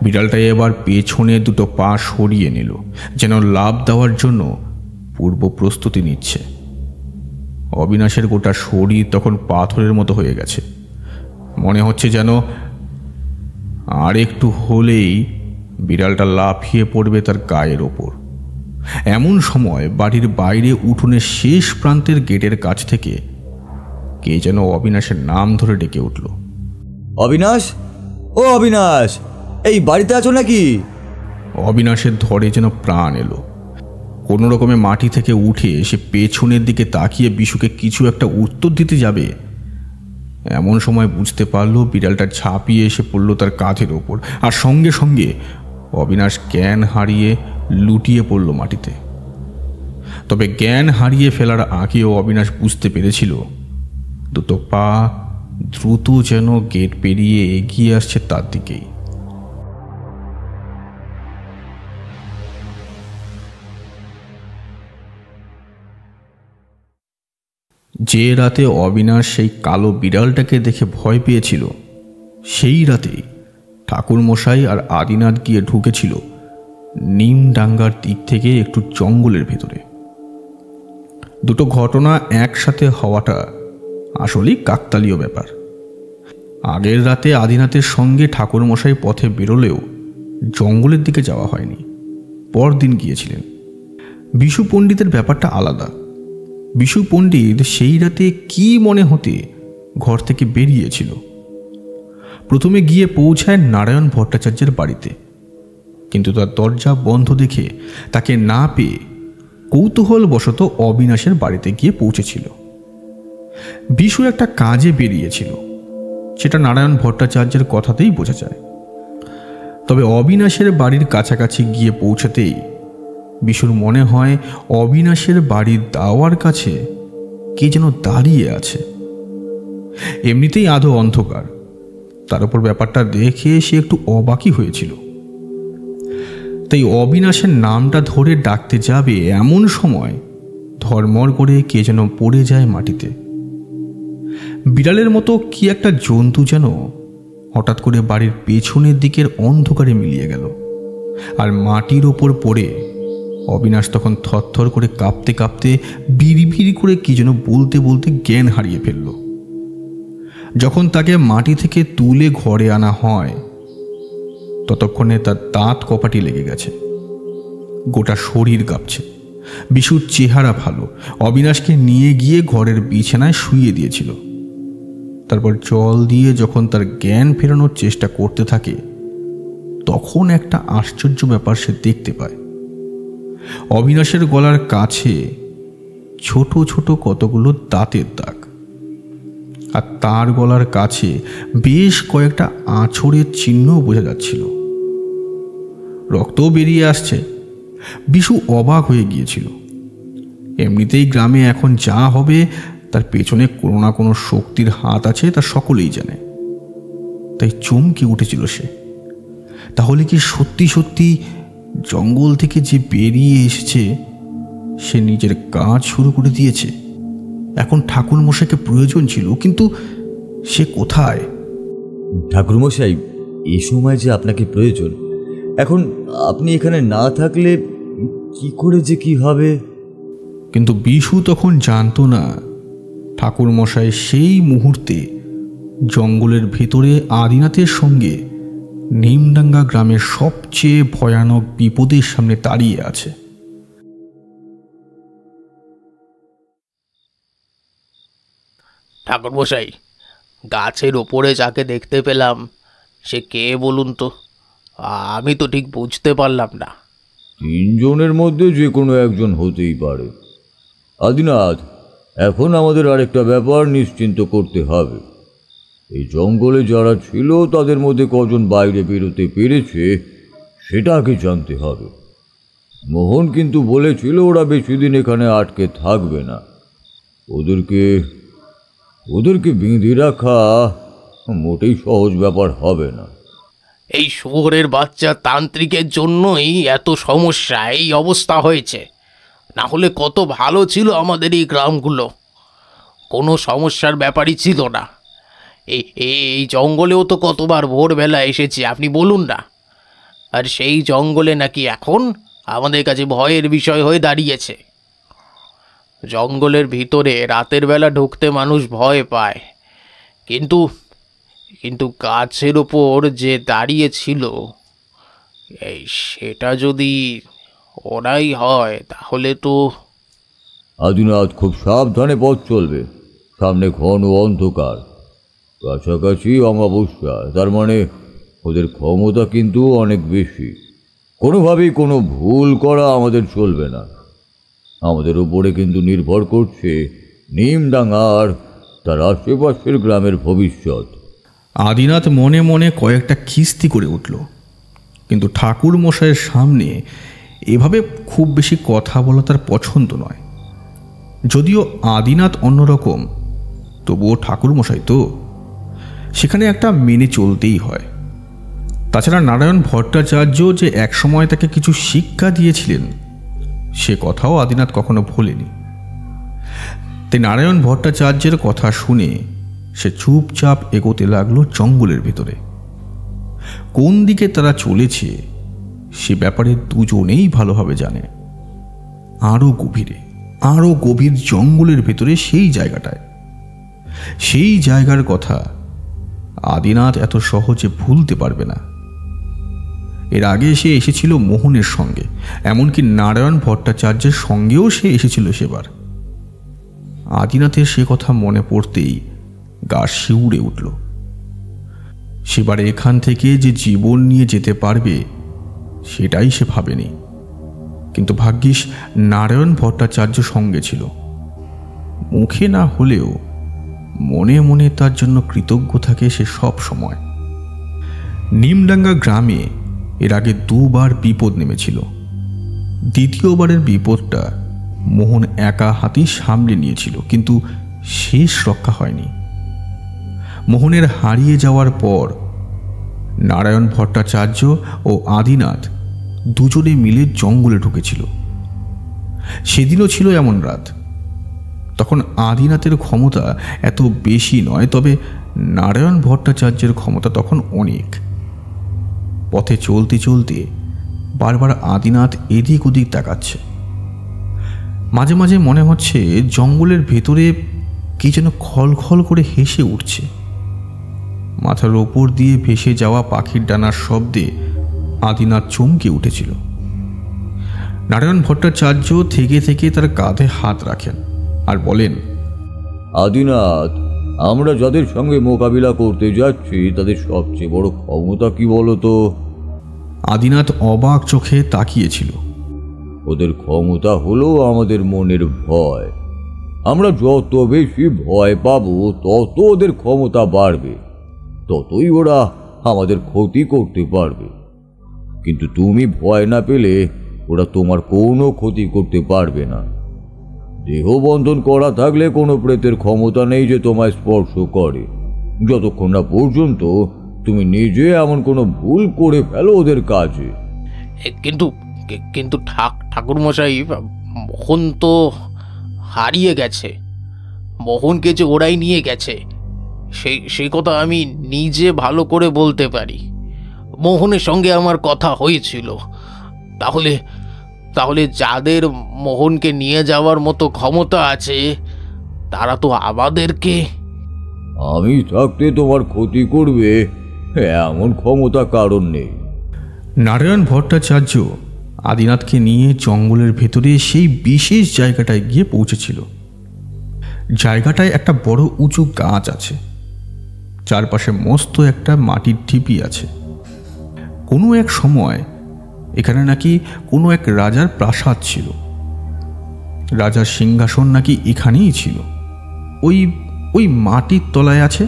বিড়ালটা এবার পেছনে দুটো পা সরিয়ে নিল, যেন লাফ দেওয়ার জন্য পূর্ব প্রস্তুতি নিচ্ছে। অবিনাশের গোটা শরীর তখন পাথরের মতো হয়ে গেছে। মনে হচ্ছে যেন আর একটু হলেই বিড়ালটা লাফিয়ে পড়বে তার গায়ের ওপর। এমন সময় বাড়ির বাইরে উঠোনের শেষ প্রান্তের গেটের কাছ থেকে কে যেন অবিনাশের নাম ধরে ডেকে উঠল। অবিনাশ, ও অবিনাশ, এই বাড়িতে আছো নাকি? অবিনাশের ধরে যেন প্রাণ এলো। কোনো রকমে মাটি থেকে উঠে সে পেছনের দিকে তাকিয়ে বিশুকে কিছু একটা উত্তর দিতে যাবে, এমন সময় বুঝতে পারল বিড়ালটা ঝাঁপিয়ে এসে পড়ল তার কাঁধের ওপর, আর সঙ্গে সঙ্গে অবিনাশ জ্ঞান হারিয়ে লুটিয়ে পড়ল মাটিতে। তবে জ্ঞান হারিয়ে ফেলার আগেও অবিনাশ বুঝতে পেরেছিল দুটো পা দ্রুত যেন গেট পেরিয়ে এগিয়ে আসছে তার দিকেই। যে রাতে অবিনাশ সেই কালো বিড়ালটাকে দেখে ভয় পেয়েছিল, সেই রাতেই ঠাকুরমশাই আর আদিনাথ গিয়ে ঢুকেছিল নিমডাঙ্গার দিক থেকে একটু জঙ্গলের ভেতরে। দুটো ঘটনা একসাথে হওয়াটা আসলেই কাকতালীয় ব্যাপার। আগের রাতে আদিনাথের সঙ্গে ঠাকুরমশাই পথে বেরোলেও জঙ্গলের দিকে যাওয়া হয়নি, পরদিন গিয়েছিলেন। বিশু পণ্ডিতের ব্যাপারটা আলাদা। বিশু পণ্ডিত সেই রাতে কি মনে হতে ঘর থেকে বেরিয়েছিল। প্রথমে গিয়ে পৌঁছায় নারায়ণ ভট্টাচার্যের বাড়িতে, কিন্তু তার দরজা বন্ধ দেখে তাকে না পেয়ে কৌতূহলবশত অবিনাশের বাড়িতে গিয়ে পৌঁছেছিল। বিশু একটা কাজে বেরিয়েছিল, সেটা নারায়ণ ভট্টাচার্যের কথাতেই বোঝা যায়। তবে অবিনাশের বাড়ির কাছাকাছি গিয়ে পৌঁছাতেই বিশুর মনে হয় অবিনাশের বাড়ির দাওয়ার কাছে কে যেন দাঁড়িয়ে আছে। এমনিতেই আধো অন্ধকার, তার উপর ব্যাপারটা দেখে সে একটু অবাকই হয়েছিল। তাই অবিনাশের নামটা ধরে ডাকতে যাবে এমন সময় ধর্মর করে কে যেন পড়ে যায় মাটিতে। বিড়ালের মতো কি একটা জন্তু যেন হঠাৎ করে বাড়ির পেছনের দিকের অন্ধকারে মিলিয়ে গেল, আর মাটির ওপর পড়ে অবিনাশ তখন থরথর করে কাঁপতে কাঁপতে বিড়বিড় করে কি যেন বলতে বলতে জ্ঞান হারিয়ে ফেলল। যখন তাকে মাটি থেকে তুলে ঘরে আনা হয় ততক্ষণে তার দাঁত কপাটি লেগে গেছে, গোটা শরীর কাঁপছে। বিশুর চেহারা ভালো, অবিনাশকে নিয়ে গিয়ে ঘরের বিছানায় শুইয়ে দিয়েছিল। তারপর জল দিয়ে যখন তার জ্ঞান ফেরানোর চেষ্টা করতে থাকে তখন একটা আশ্চর্য ব্যাপার সে দেখতে পায়। অবিনাশের গলার কাছে ছোট ছোট কতগুলো দাঁতের দাগ, আর তার গলার কাছে বেশ কয়েকটা আঁচড়ের চিহ্ন বোঝা যাচ্ছিল। রক্তও বেরিয়ে আসছে। বিশু অবাক হয়ে গিয়েছিল। এমনিতেই গ্রামে এখন যা হবে তার পেছনে কোনো না কোনো শক্তির হাত আছে, তা সকলেই জানে। তাই চমকে উঠেছিল সে। তাহলে কি সত্যি সত্যি জঙ্গল থেকে যে বেরিয়ে এসেছে সে নিজের কাজ শুরু করে দিয়েছে? এখন ঠাকুরমশাইকে প্রয়োজন ছিল, কিন্তু সে কোথায়? ঠাকুরমশাই, এই সময় যে আপনাকে প্রয়োজন, এখন আপনি এখানে না থাকলে কি করে যে কি হবে। কিন্তু বিশু তখন জানতো না ঠাকুরমশাই সেই মুহূর্তে জঙ্গলের ভেতরে আদিনাথের সঙ্গে নিমডাঙ্গা গ্রামের সবচেয়ে ভয়ানক বিপদের সামনে দাঁড়িয়ে আছে। ঠাকুরমশাই, গাছের ওপরে যাকে দেখতে পেলাম সে কে বলুন তো? আমি তো ঠিক বুঝতে পারলাম না। তিনজনের মধ্যে যে কোনো একজন হতেই পারে। আদিনাথ, এখন আমাদের আরেকটা ব্যাপার নিশ্চিন্ত করতে হবে। এই জঙ্গলে যারা ছিল তাদের মধ্যে কজন বাইরে বেরোতে পেরেছে সেটা আগে জানতে হবে। মোহন কিন্তু বলেছিল ওরা বেশি দিন এখানে আটকে থাকবে না। ওদেরকে বেঁধে রাখা মোটেই সহজ ব্যাপার হবে না। এই শহরের বাচ্চা তান্ত্রিকের জন্যই এত সমস্যা, এই অবস্থা হয়েছে। না হলে কত ভালো ছিল আমাদের এই গ্রামগুলো, কোনো সমস্যার ব্যাপারই ছিল না। এই জঙ্গলেও তো কতবার ভোরবেলা এসেছি, আপনি বলুন না। আর সেই জঙ্গলে নাকি এখন আমাদের কাছে ভয়ের বিষয় হয়ে দাঁড়িয়েছে। জঙ্গলের ভিতরে রাতের বেলা ঢুকতে মানুষ ভয় পায়, কিন্তু কিন্তু গাছের ওপর যে দাঁড়িয়ে ছিল সেটা যদি ওরাই হয় তাহলে তো। আদিনাথ, খুব সাবধানে পথ চলবে। সামনে ঘন অন্ধকার, কাছাকাছি অমাবস্যা, তার মানে ওদের ক্ষমতা কিন্তু অনেক বেশি। কোনোভাবেই কোনো ভুল করা আমাদের চলবে না। আমাদের উপরে কিন্তু নির্ভর করছে নিমডাঙ্গার তার আশেপাশের গ্রামের ভবিষ্যৎ। আদিনাথ মনে মনে কয়েকটা খিস্তি করে উঠল, কিন্তু ঠাকুর মশাইয়ের সামনে এভাবে খুব বেশি কথা বলা তার পছন্দ নয়। যদিও আদিনাথ অন্যরকম, তবুও ঠাকুর মশাই তো, সেখানে একটা মেনে চলতেই হয়। তাছাড়া নারায়ণ ভট্টাচার্য যে একসময় তাকে কিছু শিক্ষা দিয়েছিলেন সে কথাও আদিনাথ কখনো ভোলেনি। তাই নারায়ণ ভট্টাচার্যের কথা শুনে সে চুপচাপ এগোতে লাগলো জঙ্গলের ভেতরে। কোন দিকে তারা চলেছে সে ব্যাপারে দুজনেই ভালোভাবে জানে। আরো গভীর জঙ্গলের ভেতরে সেই জায়গাটায়, সেই জায়গার কথা আদিনাথ এত সহজে ভুলতে পারবে না। এর আগে সে এসেছিল মোহনের সঙ্গে, এমনকি নারায়ণ ভট্টাচার্যের সঙ্গেও সে এসেছিল সেবার। আদিনাথের সে কথা মনে পড়তেই গা শিউরে উঠল। সেবার এখান থেকে যে জীবন নিয়ে যেতে পারবে সেটাই সে ভাবেনি, কিন্তু ভাগ্যিস নারায়ণ ভট্টাচার্য সঙ্গে ছিল। মুখে না হলেও মনে মনে তার জন্য কৃতজ্ঞ থাকে সে সব সময়। নিমডাঙ্গা গ্রামে এর আগে দুবার বিপদ নেমেছিল। দ্বিতীয়বারের বিপদটা মোহন একা হাতেই সামলে নিয়েছিল, কিন্তু শেষ রক্ষা হয়নি। মোহনের হারিয়ে যাওয়ার পর নারায়ণ ভট্টাচার্য ও আদিনাথ দুজনে মিলে জঙ্গলে ঢুকেছিল। সেদিনও ছিল এমন রাত। তখন আদিনাথের ক্ষমতা এত বেশি নয়, তবে নারায়ণ ভট্টাচার্যের ক্ষমতা তখন অনেক। পথে চলতে চলতে বারবার আদিনাথ এদিক ওদিক তাকাচ্ছে। মাঝে মাঝে মনে হচ্ছে জঙ্গলের ভেতরে কি যেন খলখল করে হেসে উঠছে। মাথার ওপর দিয়ে ভেসে যাওয়া পাখির ডানার শব্দে আদিনাথ চমকে উঠেছিল। নারায়ণ ভট্টাচার্য থেকে থেকে তার কাঁধে হাত রাখেন আর বলেন, আদিনাথ, আমরা যাদের সঙ্গে মোকাবিলা করতে যাচ্ছি তাদের সবচেয়ে বড় ক্ষমতা কি বলতো? আদিনাথ অবাক চোখে তাকিয়েছিল। ওদের ক্ষমতা হলো আমাদের মনের ভয়। আমরা যত বেশি ভয় পাবো তত ওদের ক্ষমতা বাড়বে, ততই ওরা আমাদের ক্ষতি করতে পারবে। কিন্তু তুমি ভয় না পেলে ওরা তোমার কোনো ক্ষতি করতে পারবে না। দেহ বন্ধন করা থাকলে কোনো প্রেতের ক্ষমতা নেই যে তোমায় স্পর্শ করে, যতক্ষণ না পর্যন্ত তুমি নিজে এমন কোনো ভুল করে ফেলো ওদের কাজে। কিন্তু কিন্তু ঠাকুরমশাই, মোহন তো হারিয়ে গেছে। মোহনকে যে ওরাই নিয়ে গেছে সেই কথা আমি নিজে ভালো করে বলতে পারি। মোহনের সঙ্গে আমার কথা হয়েছিল। তাহলে যাদের মোহনকে নিয়ে যাওয়ার মতো ক্ষমতা আছে তারা তো আমাদেরকে। আমি থাকতে তোমার ক্ষতি করবে এমন ক্ষমতা কারণ নেই। নারায়ণ ভট্টাচার্য আদিনাথকে নিয়ে জঙ্গলের ভেতরে সেই বিশেষ জায়গাটায় গিয়ে পৌঁছেছিল। জায়গাটায় একটা বড় উঁচু গাছ আছে, চারপাশে মস্ত একটা মাটির ঢিপি আছে। কোনো এক সময় এখানে নাকি কোনো এক রাজার প্রাসাদ ছিল। রাজার সিংহাসন নাকি এখানেই ছিল। ওই মাটির তলায় আছে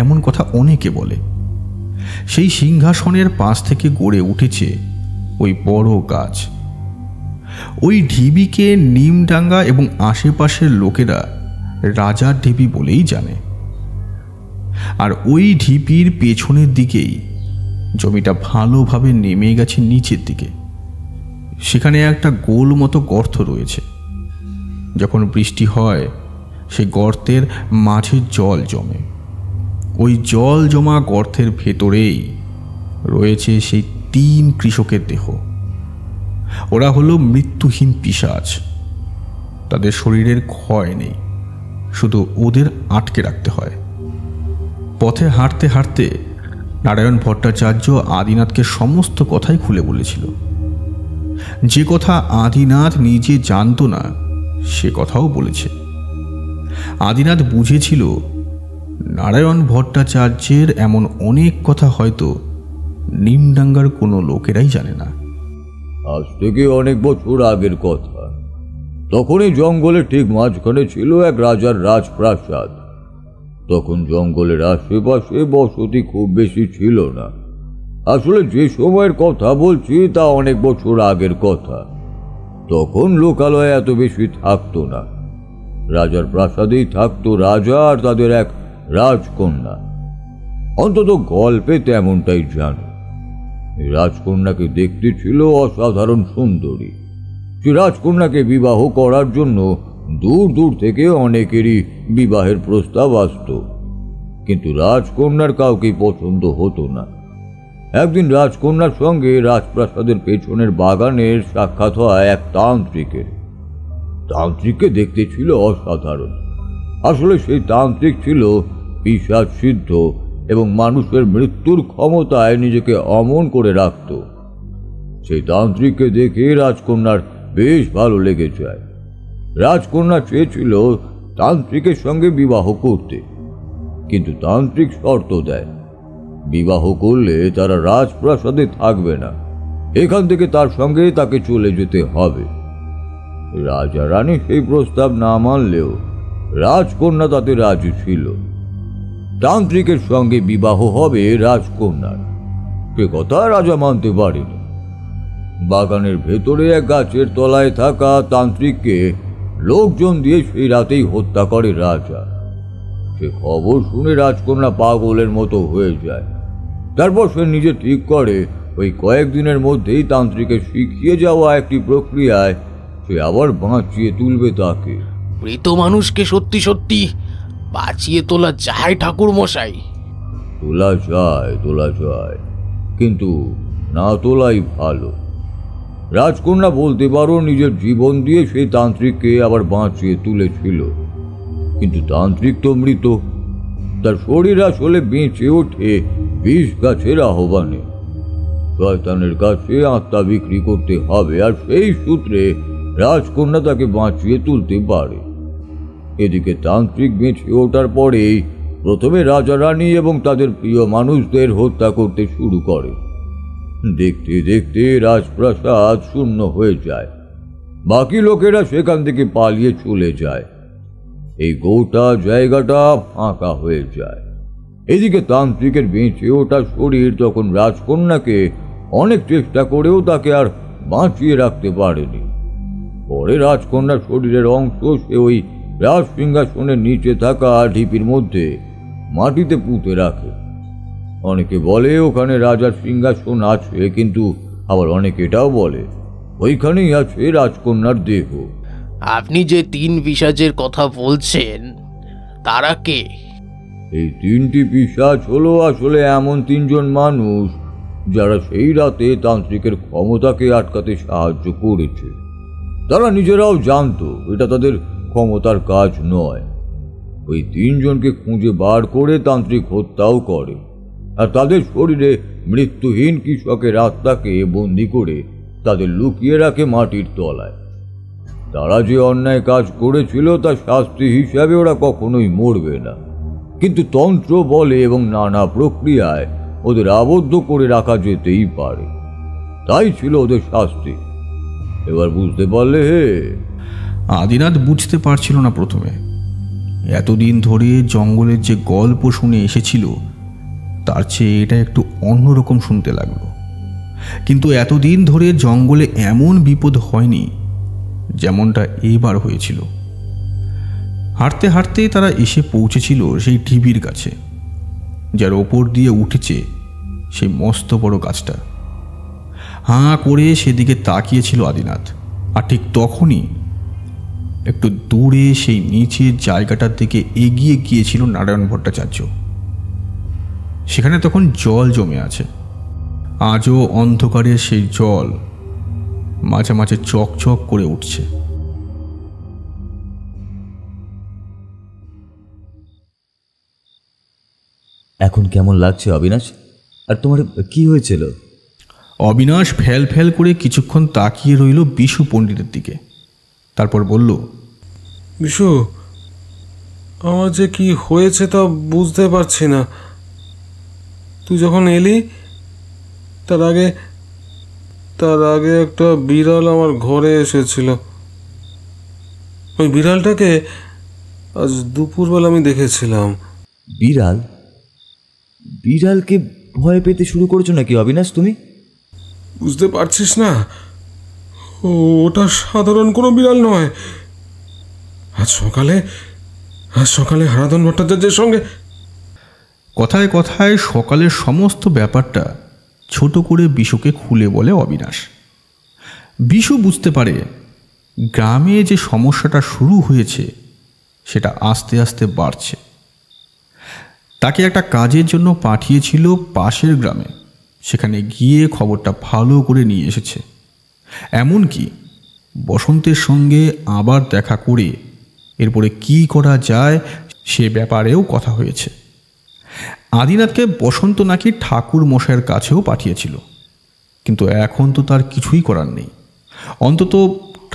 এমন কথা অনেকে বলে। সেই সিংহাসনের পাশ থেকে গড়ে উঠেছে ওই বড় গাছ। ওই ঢিবিকে নিমডাঙ্গা এবং আশেপাশের লোকেরা রাজার ঢিবি বলেই জানে। আর ওই ঢিবির পেছনের দিকেই জমিটা ভালোভাবে নেমে গেছে নিচের দিকে। সেখানে একটা গোল মতো গর্ত রয়েছে। যখন বৃষ্টি হয় সেই গর্তের মাঝে জল জমে। ওই জল জমা গর্তের ভেতরেই রয়েছে সেই 3 কৃষকের দেহ। ওরা হলো মৃত্যুহীন পিশাচ। তাদের শরীরের ক্ষয় নেই, শুধু ওদের আটকে রাখতে হয়। পথে হাঁটতে হাঁটতে নারায়ণ ভট্টাচার্য আদিনাথকে সমস্ত কথাই খুলে বলেছিল। যে কথা আদিনাথ নিজে জানত না সে কথাও বলেছে। আদিনাথ বুঝেছিল নারায়ণ ভট্টাচার্যের এমন অনেক কথা হয়তো নিমডাঙ্গার কোনো লোকেরাই জানে না। আজ থেকে অনেক বছর আগের কথা। তখনই জঙ্গলের ঠিক মাঝখানে ছিল এক রাজার রাজপ্রাসাদ। তখন জঙ্গলের আশেপাশে বসতি খুব বেশি ছিল না। আসলে যে সময়ের কথা বলছি তা অনেক বছর আগের কথা। তখন লোকালয় এত বেশি থাকতো না। রাজার প্রাসাদেই থাকতো রাজা আর তাদের এক রাজকন্যা। অন্তত গল্পে তেমনটাই জানো। রাজকন্যাকে দেখতে ছিল অসাধারণ সুন্দরী। সে রাজকন্যাকে বিবাহ করার জন্য দূর দূর থেকে অনেকেরই বিবাহের প্রস্তাব আসত, কিন্তু রাজকন্যার কাউকে পছন্দ হতো না। একদিন রাজকন্যার সঙ্গে রাজপ্রাসাদের পেছনের বাগানের সাক্ষাৎ হয় এক তান্ত্রিকের। তান্ত্রিককে দেখতে ছিল অসাধারণ। আসলে সেই তান্ত্রিক ছিল পিশাচ সিদ্ধ এবং মানুষের মৃত্যুর ক্ষমতায় নিজেকে অমন করে রাখত। সেই তান্ত্রিককে দেখে রাজকন্যার বেশ ভালো লেগে যায়। রাজকন্যা চেয়েছিল তান্ত্রিকের সঙ্গে বিবাহ করতে, কিন্তু তান্ত্রিক শর্ত দেয়, বিবাহ করলে তারা রাজপ্রাসাদে থাকবে না, এখান থেকে তার সঙ্গে তাকে চলে যেতে হবে। রাজা রানী সেই প্রস্তাব না মানলেও রাজকন্যা তাতে রাজি ছিল। তান্ত্রিকের সঙ্গে বিবাহ হবে রাজকন্যার, সে কথা রাজা মানতে পারেনি। বাগানের ভেতরে এক গাছের তলায় থাকা তান্ত্রিককে লোকজন দিয়ে সেই রাতেই হত্যা করে রাজা। সে খবর শুনে রাজকন্যা পাগলের মতো হয়ে যায়। তারপর সে নিজে ঠিক করে ওই কয়েকদিনের মধ্যেই তান্ত্রিকে শিখিয়ে যাওয়া একটি প্রক্রিয়ায় সে আবার বাঁচিয়ে তুলবে তাকে। মৃত মানুষকে সত্যি সত্যি বাঁচিয়ে তোলা যায় ঠাকুর মশাই? তোলা যায়, কিন্তু না তোলাই ভালো। রাজকন্যা বলতে পারো নিজের জীবন দিয়ে সেই তান্ত্রিককে আবার বাঁচিয়ে তুলেছিল, কিন্তু তান্ত্রিক তো মৃত। তার শরীর আসলে বেঁচে ওঠে বিষ গাছের আহ্বানে। শয়তানের কাছে আত্মা বিক্রি করতে হবে, আর সেই সূত্রে রাজকন্যা তাকে বাঁচিয়ে তুলতে পারে। এদিকে তান্ত্রিক বেঁচে ওঠার পরেই প্রথমে রাজা রানী এবং তাদের প্রিয় মানুষদের হত্যা করতে শুরু করে। দেখতে দেখতে রাজপ্রাসাদ শূন্য হয়ে যায়। বাকি লোকেরা সেখান থেকে পালিয়ে চলে যায়। এই গোটা জায়গাটা ফাঁকা হয়ে যায়। এদিকে তান্ত্রিকের বেঁচে ওঠা শরীর তখন রাজকন্যাকে অনেক চেষ্টা করেও তাকে আর বাঁচিয়ে রাখতে পারেনি। পরে রাজকন্যার শরীরের অংশ সে ওই রাজ সিংহাসনের নিচে থাকা ঢিপির মধ্যে মাটিতে পুঁতে রাখে। অনেকে বলে ওখানে রাজার সিংহাসন আছে, কিন্তু আবার অনেকে এটাও বলে ওইখানেই আছে রাজকন্যার দেহ। আপনি যে 3 পিশাচের কথা বলছেন তারা কে? এই 3টি পিশাচ হলো আসলে এমন 3 জন মানুষ যারা সেই রাতে তান্ত্রিকের ক্ষমতাকে আটকাতে সাহায্য করেছে। তারা নিজেরাও জানতো এটা তাদের ক্ষমতার কাজ নয়। ওই 3 জনকে খুঁজে বার করে তান্ত্রিক হত্যাও করে, আর তাদের শরীরে মৃত্যুহীন কৃষকের আত্মাকে বন্দি করে তাদের লুকিয়ে রাখে মাটির তলায়। তারা যে অন্যায় কাজ করেছিল তার শাস্তি হিসাবে ওরা কখনোই মরবে না, কিন্তু তন্ত্র বলে এবং নানা প্রক্রিয়ায় ওদের আবদ্ধ করে রাখা যেতেই পারে। তাই ছিল ওদের শাস্তি। এবার বুঝতে পারলে? হে, আদিনাথ বুঝতে পারছিল না প্রথমে। এতদিন ধরে জঙ্গলের যে গল্প শুনে এসেছিল তার চেয়ে এটা একটু অন্যরকম শুনতে লাগলো। কিন্তু এতদিন ধরে জঙ্গলে এমন বিপদ হয়নি যেমনটা এবার হয়েছিল। হাঁটতে হাঁটতে তারা এসে পৌঁছেছিল সেই ঢিবির কাছে, যার ওপর দিয়ে উঠেছে সেই মস্ত বড় গাছটা। হাঁ করে সেদিকে তাকিয়েছিল আদিনাথ। আর ঠিক তখনই একটু দূরে সেই নিচের জায়গাটার দিকে এগিয়ে গিয়েছিল নারায়ণ ভট্টাচার্য। সেখানে তখন জল জমে আছে। আজও অন্ধকারের সেই জল মাঝে মাঝে চকচক করে উঠছে। এখন কেমন লাগছে অবিনাশ? আর তোমার কি হয়েছিল? অবিনাশ ফেল ফেল করে কিছুক্ষণ তাকিয়ে রইল বিশু পণ্ডিতের দিকে। তারপর বলল, বিশু, আমার যে কি হয়েছে তা বুঝতে পারছি না। তুই যখন এলি তার আগে একটা বিড়াল আমার ঘরে এসেছিল। ওই বিড়ালটাকে আজ দুপুরবেলা আমি দেখেছিলাম। বিড়াল? বিড়ালকে ভয় পেতে শুরু করেছো নাকি অবিনাশ তুমি? বুঝতে পারছিস না? ওটা সাধারণ কোনো বিড়াল নয়। আজ সকালে হারাধন ভট্টাচার্যের সঙ্গে। কথায় কথায় সকালের সমস্ত ব্যাপারটা ছোট করে বিশুকে খুলে বলে অবিনাশ। বিশু বুঝতে পারে গ্রামে যে সমস্যাটা শুরু হয়েছে সেটা আস্তে আস্তে বাড়ছে। তাকে একটা কাজের জন্য পাঠিয়েছিল পাশের গ্রামে। সেখানে গিয়ে খবরটা ভালো করে নিয়ে এসেছে। এমনকি বসন্তের সঙ্গে আবার দেখা করে এরপরে কি করা যায় সে ব্যাপারেও কথা হয়েছে। আদিনাথকে বসন্ত নাকি ঠাকুর মশাইয়ের কাছেও পাঠিয়েছিল, কিন্তু এখন তো তার কিছুই করার নেই। অন্তত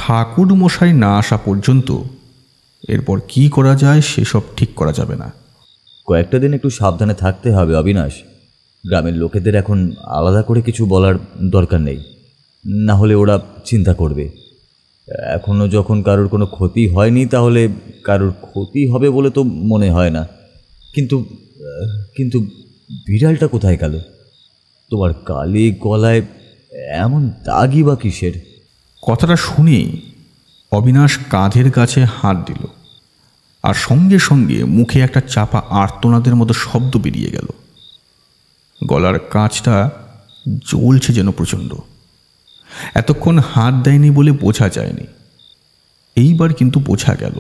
ঠাকুর মশাই না আসা পর্যন্ত এরপর কি করা যায় সেসব ঠিক করা যাবে না। কয়েকটা দিন একটু সাবধানে থাকতে হবে অবিনাশ। গ্রামের লোকেদের এখন আলাদা করে কিছু বলার দরকার নেই, না হলে ওরা চিন্তা করবে। এখনও যখন কারোর কোনো ক্ষতি হয়নি তাহলে কারোর ক্ষতি হবে বলে তো মনে হয় না। কিন্তু বিড়ালটা কোথায় গেল? তোমার কালি গলায় এমন দাগই বা কিসের? কথাটা শুনেই অবিনাশ কাঁধের কাছে হাত দিল, আর সঙ্গে সঙ্গে মুখে একটা চাপা আর্তনাদের মতো শব্দ বেরিয়ে গেল। গলার কাঁচটা জ্বলছে যেন প্রচণ্ড। এতক্ষণ হাত দেয়নি বলে বোঝা যায়নি, এইবার কিন্তু বোঝা গেল।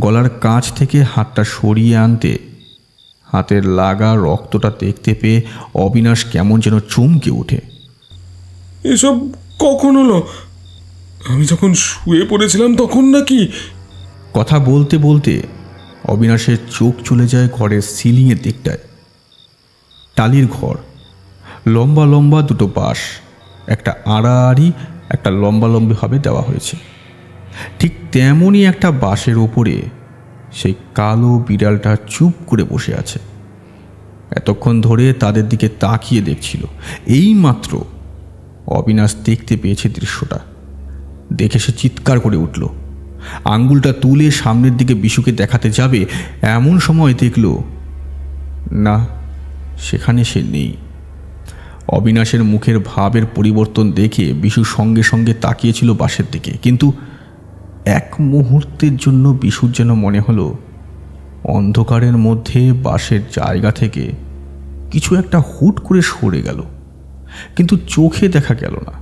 গলার কাঁচ থেকে হাতটা সরিয়ে আনতে হাতের লাগা রক্তটা দেখতে পেয়ে অবিনাশ কেমন যেন চমকে ওঠে। এসব কখন হলো? আমি যখন শুয়ে পড়েছিলাম তখন নাকি? কথা বলতে বলতে অবিনাশের চোখ চলে যায় ঘরের সিলিংয়ের দিকটায়। টালির ঘর, লম্বা লম্বা দুটো বাঁশ, একটা আড়াআড়ি, একটা লম্বালম্বিভাবে দেওয়া হয়েছে। ঠিক তেমনই একটা বাঁশের ওপরে সেই কালো বিড়ালটা চুপ করে বসে আছে। এতক্ষণ ধরে তাদের দিকে তাকিয়ে দেখছিল। এই মাত্র অবিনাশ দেখতে পেয়েছে দৃশ্যটা। দেখে সে চিৎকার করে উঠল। আঙ্গুলটা তুলে সামনের দিকে বিশুকে দেখাতে যাবে, এমন সময় দেখল না, সেখানে সে নেই। অবিনাশের মুখের ভাবের পরিবর্তন দেখে বিশু সঙ্গে সঙ্গে তাকিয়েছিল বাঁশের দিকে, কিন্তু এক মুহূর্তের জন্য বিশুর যেন মনে হলো অন্ধকারের মধ্যে বাঁশের জায়গা থেকে কিছু একটা হুট করে সরে গেল, কিন্তু চোখে দেখা গেল না।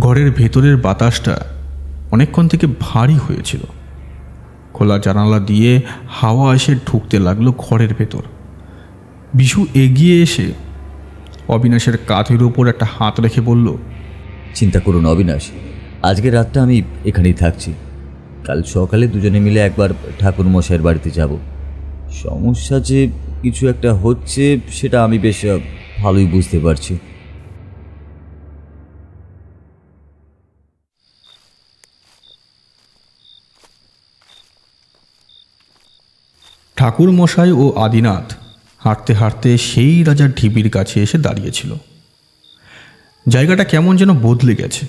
ঘরের ভেতরের বাতাসটা অনেকক্ষণ থেকে ভারী হয়েছিল। খোলা জানালা দিয়ে হাওয়া এসে ঢুকতে লাগলো ঘরের ভেতর। বিশু এগিয়ে এসে অবিনাশের কাঁধের উপর একটা হাত রেখে বলল, চিন্তা করুন অবিনাশ, আজকে রাতটা আমি এখানেই থাকছি। কাল সকালে দুজনে মিলে একবার ঠাকুর মশাইয়ের বাড়িতে যাব। সমস্যা যে কিছু একটা হচ্ছে সেটা আমি বেশ ভালোই বুঝতে পারছি। ঠাকুর মশাই ও আদিনাথ হাঁটতে হাঁটতে সেই রাজার ঢিবির কাছে এসে দাঁড়িয়েছিল। জায়গাটা কেমন যেন বদলে গেছে।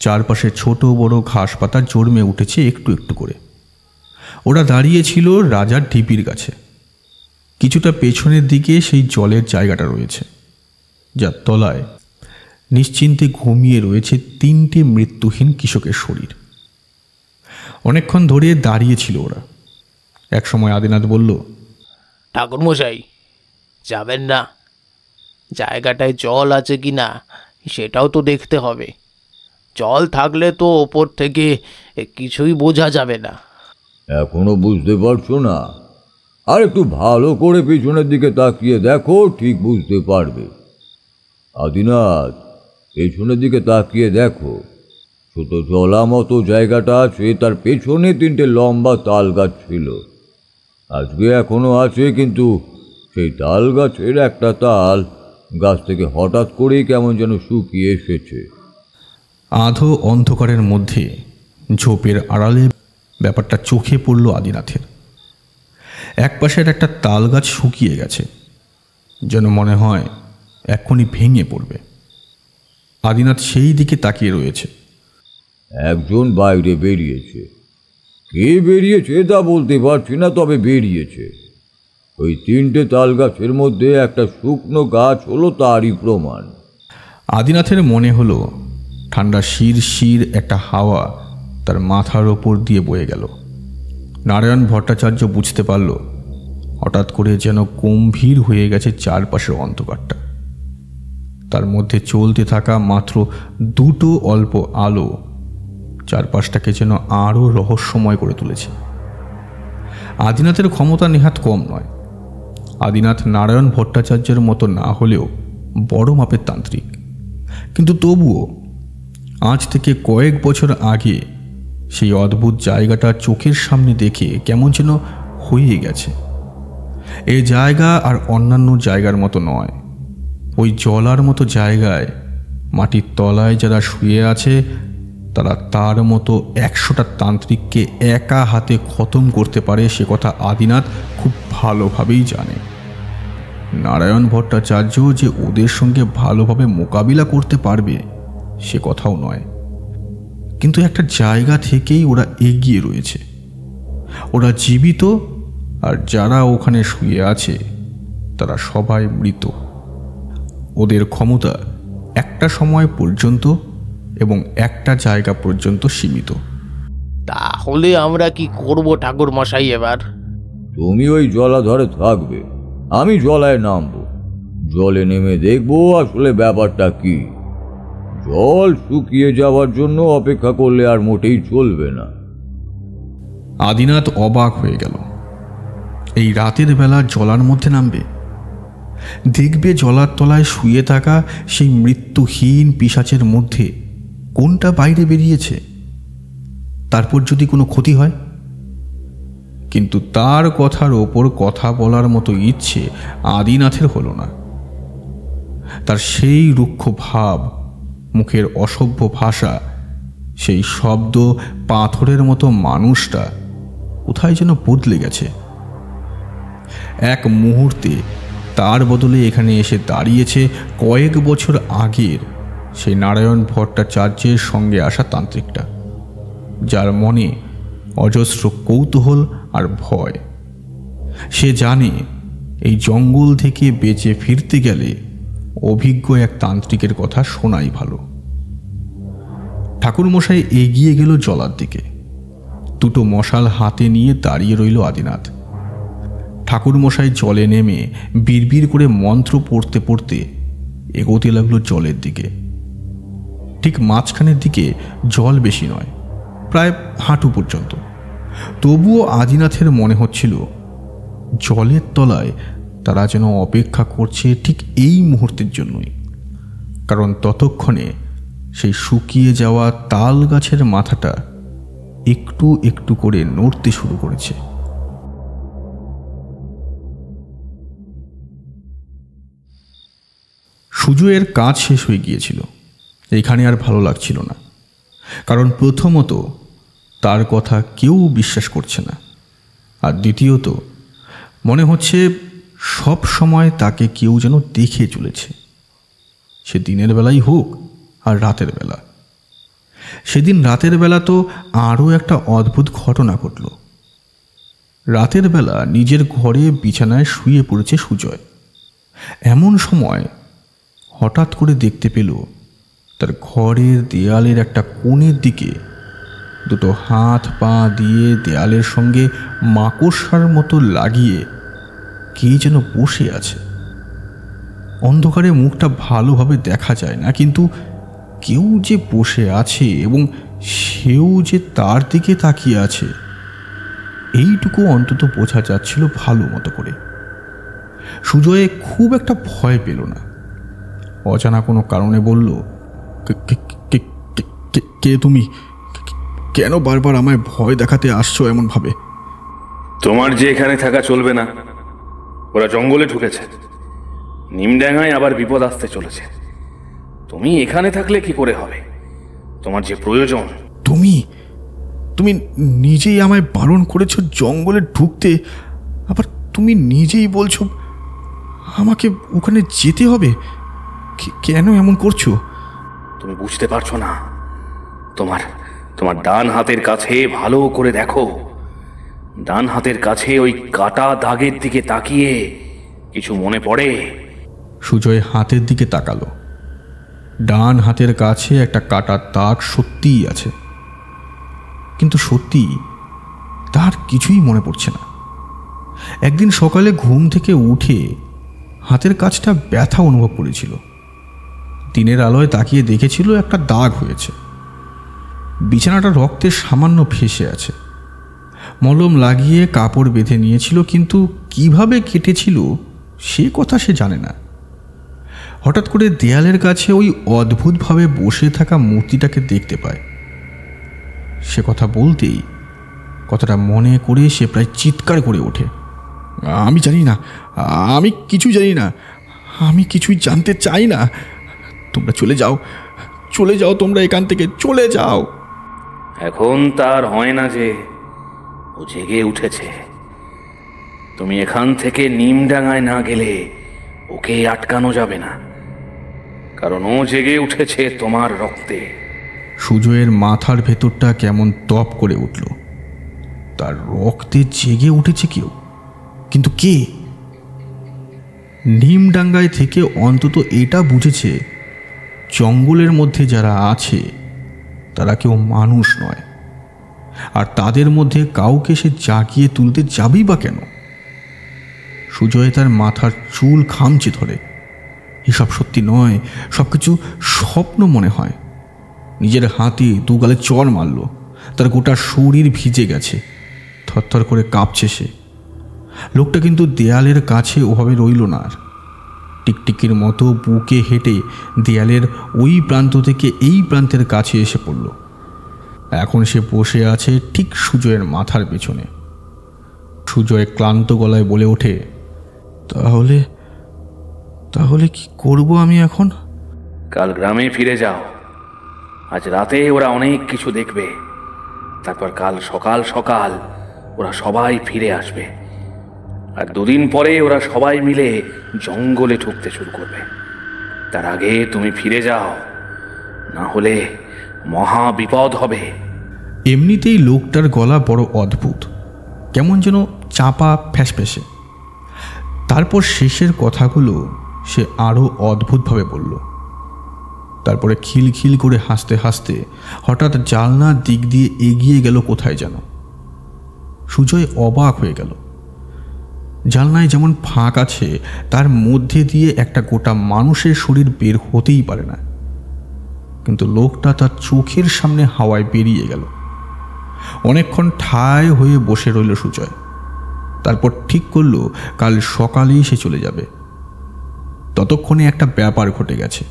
চারপাশে ছোট বড় ঘাস পাতা জন্মে উঠেছে একটু একটু করে। ওরা দাঁড়িয়েছিল রাজার ঢিবির কাছে। কিছুটা পেছনের দিকে সেই জলের জায়গাটা রয়েছে, যার তলায় নিশ্চিন্তে ঘুমিয়ে রয়েছে তিনটে মৃত্যুহীন কৃষকের শরীর। অনেকক্ষণ ধরে দাঁড়িয়েছিল ওরা। একসময় আদিনাথ বলল, ঠাকুরমশাই, যাবেন না? জায়গাটায় জল আছে কি না সেটাও তো দেখতে হবে। জল থাকলে তো ওপর থেকে কিছুই বোঝা যাবে না। এখনো বুঝতে পারছো না? আর একটু ভালো করে পিছনের দিকে তাকিয়ে দেখো, ঠিক বুঝতে পারবে। আদিনাথ, পেছনের দিকে তাকিয়ে দেখো। ছোট জলা মতো জায়গাটা আছে, তার পেছনে তিনটে লম্বা তাল গাছ ছিল। আজকে এখনো আছে, কিন্তু সেই তাল গাছের একটা তাল গাছ থেকে হঠাৎ করেই কেমন যেন শুকিয়ে এসেছে। আধো অন্ধকারের মধ্যে ঝোপের আড়ালে ব্যাপারটা চোখে পড়ল আদিনাথের। একপাশের একটা তাল গাছ শুকিয়ে গেছে, যেন মনে হয় এক্ষুনি ভেঙে পড়বে। আদিনাথ সেই দিকে তাকিয়ে রয়েছে। একজন বাইরে বেরিয়েছে। কে বেরিয়েছে তা বলতে পারছি না, তবে বেরিয়েছে। ওই তিনটে তাল গাছের মধ্যে একটা শুকনো গাছ হলো তারই প্রমাণ। আদিনাথের মনে হলো ঠান্ডা শির শির একটা হাওয়া তার মাথার ওপর দিয়ে বয়ে গেল। নারায়ণ ভট্টাচার্য বুঝতে পারল হঠাৎ করে যেন গম্ভীর হয়ে গেছে চারপাশের অন্ধকারটা। তার মধ্যে চলতে থাকা মাত্র দুটো অল্প আলো চারপাশটাকে যেন আরও রহস্যময় করে তুলেছে। আদিনাথের ক্ষমতা নেহাত কম নয়। আদিনাথ নারায়ণ ভট্টাচার্যের মতো না হলেও বড় মাপের তান্ত্রিক, কিন্তু তবুও আজ থেকে কয়েক বছর আগে সেই অদ্ভুত জায়গাটা চোখের সামনে দেখে কেমন যেন হয়ে গেছে। এই জায়গা আর অন্যান্য জায়গার মতো নয়। ওই জলার মতো জায়গায় মাটির তলায় যারা শুয়ে আছে তারা তার মতো 100টা তান্ত্রিককে একা হাতে খতম করতে পারে, সে কথা আদিনাথ খুব ভালোভাবেই জানে। নারায়ণ ভট্টাচার্য যে ওদের সঙ্গে ভালোভাবে মোকাবিলা করতে পারবে সে কথাও নয়, কিন্তু একটা জায়গা থেকেই ওরা এগিয়ে রয়েছে। ওরা জীবিত, আর যারা ওখানে শুয়ে আছে তারা সবাই মৃত। ওদের ক্ষমতা একটা সময় পর্যন্ত এবং একটা জায়গা পর্যন্ত সীমিত। তাহলে আমরা কি করব ঠাকুর মশাই এবার? তুমি ওই জলাধারে থাকবে, আমি জলায় নামবো। জলে নেমে দেখবো আসলে ব্যাপারটা কি। জল শুকিয়ে যাওয়ার জন্য অপেক্ষা করলে আর মোটেই চলবে না। আদিনাথ অবাক হয়ে গেল। এই রাতের বেলা জলার মধ্যে নামবে? দেখবে জলার তলায় শুয়ে থাকা সেই মৃত্যুহীন পিশাচের মধ্যে কোনটা বাইরে বেরিয়েছে, তারপর যদি কোনো ক্ষতি হয়। কিন্তু তার কথার ওপর কথা বলার মতো ইচ্ছে আদিনাথের হলো না। তার সেই রুক্ষ ভাব, মুখের অসভ্য ভাষা, সেই শব্দ, পাথরের মতো মানুষটা কোথায় যেন বদলে গেছে। এক মুহূর্তে তার বদলে এখানে এসে দাঁড়িয়েছে কয়েক বছর আগের সেই নারায়ণ ভট্টাচার্যের সঙ্গে আসা তান্ত্রিকটা, যার মনে অজস্র কৌতূহল আর ভয়। সে জানে এই জঙ্গল থেকে বেঁচে ফিরতে গেলে অভিজ্ঞ এক তান্ত্রিকের কথা শোনাই ভালো। ঠাকুরমশাই এগিয়ে গেল জলার দিকে। দুটো মশাল হাতে নিয়ে দাঁড়িয়ে রইল আদিনাথ। ঠাকুরমশাই জলে নেমে বিড়বিড় করে মন্ত্র পড়তে পড়তে এগোতে লাগলো জলের দিকে। ঠিক মাঝখানের দিকে জল বেশি নয়, প্রায় হাঁটু পর্যন্ত। তবুও আদিনাথের মনে হচ্ছিল জলের তলায় তারা যেন অপেক্ষা করছে ঠিক এই মুহূর্তের জন্যই, কারণ ততক্ষণে সেই শুকিয়ে যাওয়া তাল গাছের মাথাটা একটু একটু করে নড়তে শুরু করেছে। সুজয়ের কাজ শেষ হয়ে গিয়েছিল। এখানে আর ভালো লাগছিল না, কারণ প্রথমত তার কথা কেউ বিশ্বাস করছে না, আর দ্বিতীয়ত মনে হচ্ছে সব সময় তাকে কেউ যেন দেখে চলেছে, সে দিনের বেলাই হোক আর রাতের বেলা। সেদিন রাতের বেলা তো আরও একটা অদ্ভুত ঘটনা ঘটল। রাতের বেলা নিজের ঘরে বিছানায় শুয়ে পড়েছে সুজয়। এমন সময় হঠাৎ করে দেখতে পেল তার ঘরের দেয়ালের একটা কোণের দিকে দুটো হাত পা দিয়ে দেয়ালের সঙ্গে মাকড়সার মতো লাগিয়ে কে যেন বসে আছে। অন্ধকারে মুখটা ভালোভাবে দেখা যায় না, কিন্তু কেউ যে বসে আছে এবং সেও যে তার দিকে তাকিয়ে আছে এইটুকু অন্তত বোঝা যাচ্ছিল ভালো মতো করে। সুজয় খুব একটা ভয় পেল না। অজানা কোনো কারণে বলল, কে তুমি? কেন বারবার আমায় ভয় দেখাতে আসছো এমনভাবে? তোমার যে এখানে থাকা চলবে না, ওরা জঙ্গলে ঢুকেছে। নিমডাঙ্গায় আবার বিপদ আসতে চলেছে। তুমি এখানে থাকলে কি করে হবে? তোমার যে প্রয়োজন। তুমি নিজেই আমায় বারণ করেছো জঙ্গলে ঢুকতে, আবার তুমি নিজেই বলছো আমাকে ওখানে যেতে হবে। কেন এমন করছো? তুমি বুঝতে পারছো না? তোমার ডান হাতের কাছে ভালো করে দেখো। ডান হাতের কাছে ওই কাটা দাগের দিকে তাকিয়ে কিছু মনে পড়ে? সুজয় হাতের দিকে তাকালো। ডান হাতের কাছে একটা কাটা দাগ সত্যিই আছে, কিন্তু সত্যি তার কিছুই মনে পড়ছে না। একদিন সকালে ঘুম থেকে উঠে হাতের কাছটা ব্যথা অনুভব করেছিল। দিনের আলোয় তাকিয়ে দেখেছিল একটা দাগ হয়েছে। বিছানাটা রক্তে সামান্য ফেসে আছে। মলম লাগিয়ে কাপড় বেঁধে নিয়েছিল, কিন্তু কিভাবে কেটেছিল সে কথা সে জানে না। হঠাৎ করে দেয়ালের কাছে ওই অদ্ভুতভাবে বসে থাকা মূর্তিটাকে দেখতে পায়। সে কথা বলতেই কথাটা মনে করে সে প্রায় চিৎকার করে ওঠে, আমি জানি না, আমি কিছু জানি না, আমি কিছুই জানতে চাই না। তোমরা চলে যাও, তোমরা এখান থেকে চলে যাও। এখন তার হয় না যে ও জেগে উঠেছে। তুমি এখান থেকে নিমডাঙ্গায় না গেলে ওকে আটকানো যাবে না, কারণ ও জেগে উঠেছে তোমার রক্তে। সুজয়ের মাথার ভেতরটা কেমন তপ করে উঠল। তার রক্তে জেগে উঠেছে কেউ, কিন্তু কে? নিমডাঙ্গায় থেকে অন্তত এটা বুঝেছে জঙ্গলের মধ্যে যারা আছে তারা কেউ মানুষ নয়, আর তাদের মধ্যে কাউকে সে জাগিয়ে তুলতে যাবেই বা কেন? সুজয় তার মাথার চুল খামচে ধরে। এসব সত্যি নয়, সবকিছু স্বপ্ন মনে হয়। নিজের হাতে দুগালে চড় মারল, তার গোটা শরীর ভিজে গেছে, থরথর করে কাঁপছে সে। লোকটা কিন্তু দেয়ালের কাছে ওভাবে রইল না আর, টিকটিকির মতো বুকে হেঁটে দেয়ালের ওই প্রান্ত থেকে এই প্রান্তের কাছে এসে পড়ল। এখন সে বসে আছে ঠিক সুজয়ের মাথার পেছনে। সুজয় ক্লান্ত গলায় বলে ওঠে, তাহলে তাহলে কি করব আমি এখন? কাল গ্রামে ফিরে যাও। আজ রাতে ওরা অনেক কিছু দেখবে। তারপর কাল সকাল সকাল ওরা সবাই ফিরে আসবে, আর 2 দিন পরে ওরা সবাই মিলে জঙ্গলে ঢুকতে শুরু করবে। তার আগে তুমি ফিরে যাও, না হলে মহা বিপদ হবে। এমনিতেই লোকটার গলা বড় অদ্ভুত, কেমন যেন চাপা ফ্যাসফ্যাসে। তারপর শেষের কথাগুলো সে আরও অদ্ভুতভাবে বলল। তারপরে খিলখিল করে হাসতে হাসতে হঠাৎ জানলার দিক দিয়ে এগিয়ে গেল কোথায় যেন। সুজয় অবাক হয়ে গেল। জানলায় যেমন ফাঁক আছে, তার মধ্যে দিয়ে একটা গোটা মানুষের শরীর বের হতেই পারে না, কিন্তু লোকটা তার চোখের সামনে হাওয়ায় বেরিয়ে গেল। অনেকক্ষণ ঠায় হয়ে বসে রইল সুজয়। তারপর ঠিক করল কাল সকালেই সে চলে যাবে। ততক্ষণে একটা ব্যাপার ঘটে গেছে।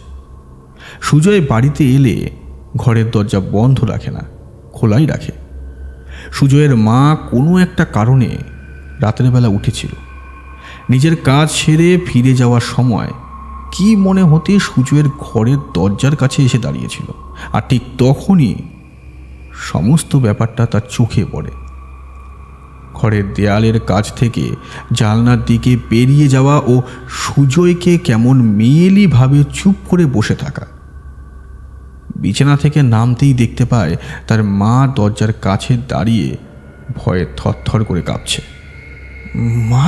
সুজয় বাড়িতে এলে ঘরের দরজা বন্ধ রাখে না, খোলাই রাখে। সুজয়ের মা কোনো একটা কারণে রাতের বেলা উঠেছিল। নিজের কাজ সেরে ফিরে যাওয়ার সময় কি মনে হতে সুজয়ের ঘরের দরজার কাছে এসে দাঁড়িয়েছিল, আর ঠিক তখনই সমস্ত ব্যাপারটা তার চোখে পড়ে। ঘরের দেয়ালের কাছ থেকে জানলার দিকে বেরিয়ে যাওয়া ও সুজয়কে কেমন মেয়েলিভাবে চুপ করে বসে থাকা। বিছানা থেকে নামতেই দেখতে পায় তার মা দরজার কাছে দাঁড়িয়ে ভয়ে থরথর করে কাঁপছে। মা,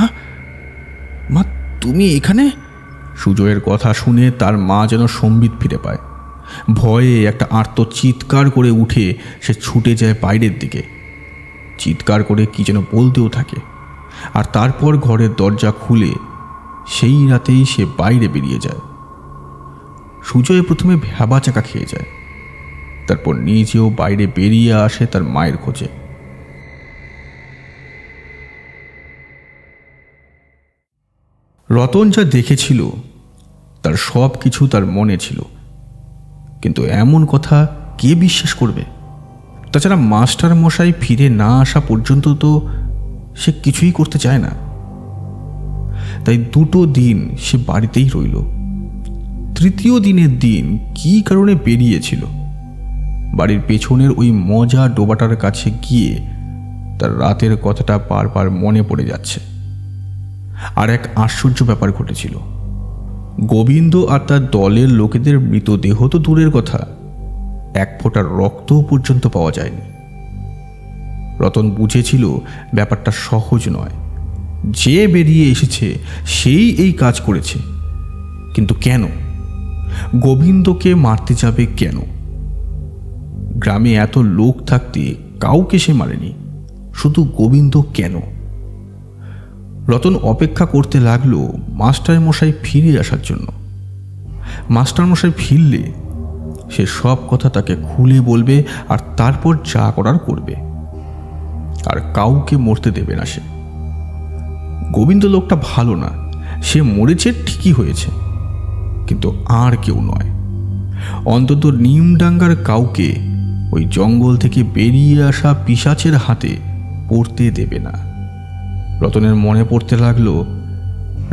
মা তুমি এখানে? সুজয়ের কথা শুনে তার মা যেন সম্বিত ফিরে পায়। ভয়ে একটা আর্ত চিৎকার করে উঠে সে ছুটে যায় বাইরের দিকে। চিৎকার করে কি যেন বলতেও থাকে, আর তারপর ঘরের দরজা খুলে সেই রাতেই সে বাইরে বেরিয়ে যায়। সুজয় প্রথমে ভ্যাবাচাকা খেয়ে যায়, তারপর নিজেও বাইরে বেরিয়ে আসে তার মায়ের খোঁজে। রতন যা দেখেছিল তার সব কিছু তার মনে ছিল, কিন্তু এমন কথা কে বিশ্বাস করবে? তাছাড়া মাস্টার মশাই ফিরে না আসা পর্যন্ত তো সে কিছুই করতে চায় না। তাই 2টো দিন সে বাড়িতেই রইল। 3য় দিনের দিন কি কারণে বেরিয়েছিল, বাড়ির পেছনের ওই মজা ডোবাটার কাছে গিয়ে তার রাতের কথাটা বারবার মনে পড়ে যাচ্ছে। আর এক আশ্চর্য ব্যাপার ঘটেছিল। গোবিন্দ আর তার দলের লোকেদের মৃতদেহ তো দূরের কথা, 1 ফোঁটা রক্ত পর্যন্ত পাওয়া যায়নি। রতন বুঝেছিল ব্যাপারটা সহজ নয়। যে বেরিয়ে এসেছে সেই এই কাজ করেছে, কিন্তু কেন? গোবিন্দকে মারতে যাবে কেন? গ্রামে এত লোক থাকতে কাউকে সে মারেনি, শুধু গোবিন্দ কেন? রতন অপেক্ষা করতে লাগলো মাস্টারমশাই ফিরে আসার জন্য। মাস্টারমশাই ফিরলে সে সব কথা তাকে খুলে বলবে, আর তারপর যা করার করবে, আর কাউকে মরতে দেবে না সে। গোবিন্দ লোকটা ভালো না, সে মরেছে ঠিকই হয়েছে, কিন্তু আর কেউ নয়। অন্তত নিমডাঙ্গার কাউকে ওই জঙ্গল থেকে বেরিয়ে আসা পিশাচের হাতে পড়তে দেবে না। রতনের মনে পড়তে লাগলো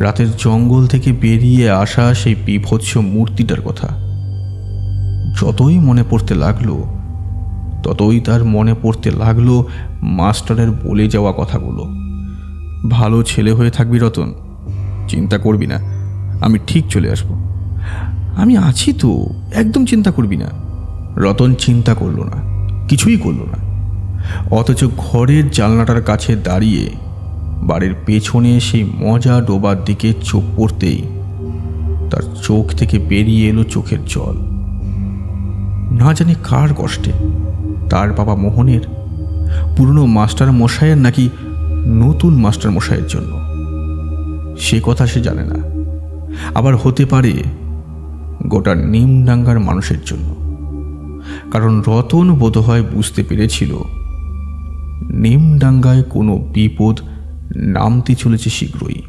রাতের জঙ্গল থেকে বেরিয়ে আসা সেই বিভৎস মূর্তিটার কথা। যতই মনে পড়তে লাগলো ততই তার মনে পড়তে লাগলো মাস্টারের বলে যাওয়া কথাগুলো। ভালো ছেলে হয়ে থাকবি রতন, চিন্তা করবি না, আমি ঠিক চলে আসব, আমি আছি তো, একদম চিন্তা করবি না। রতন চিন্তা করলো না, কিছুই করলো না। অথচ ঘরের জানলাটার কাছে দাঁড়িয়ে বাড়ির পেছনে সেই মজা ডোবার দিকে চোখ পড়তেই তার চোখ থেকে বেরিয়ে এলো চোখের জল। না জানি কার কষ্টে, তার বাবা মোহনের, পুরনো মাস্টার মশাইয়ের নাকি নতুন মাস্টার মশাইয়ের জন্য, সে কথা সে জানে না। আবার হতে পারে গোটা নিমডাঙ্গার মানুষের জন্য, কারণ রতন বোধহয় বুঝতে পেরেছিল নিমডাঙ্গায় কোনো বিপদ নামতে চলেছে শীঘ্রই।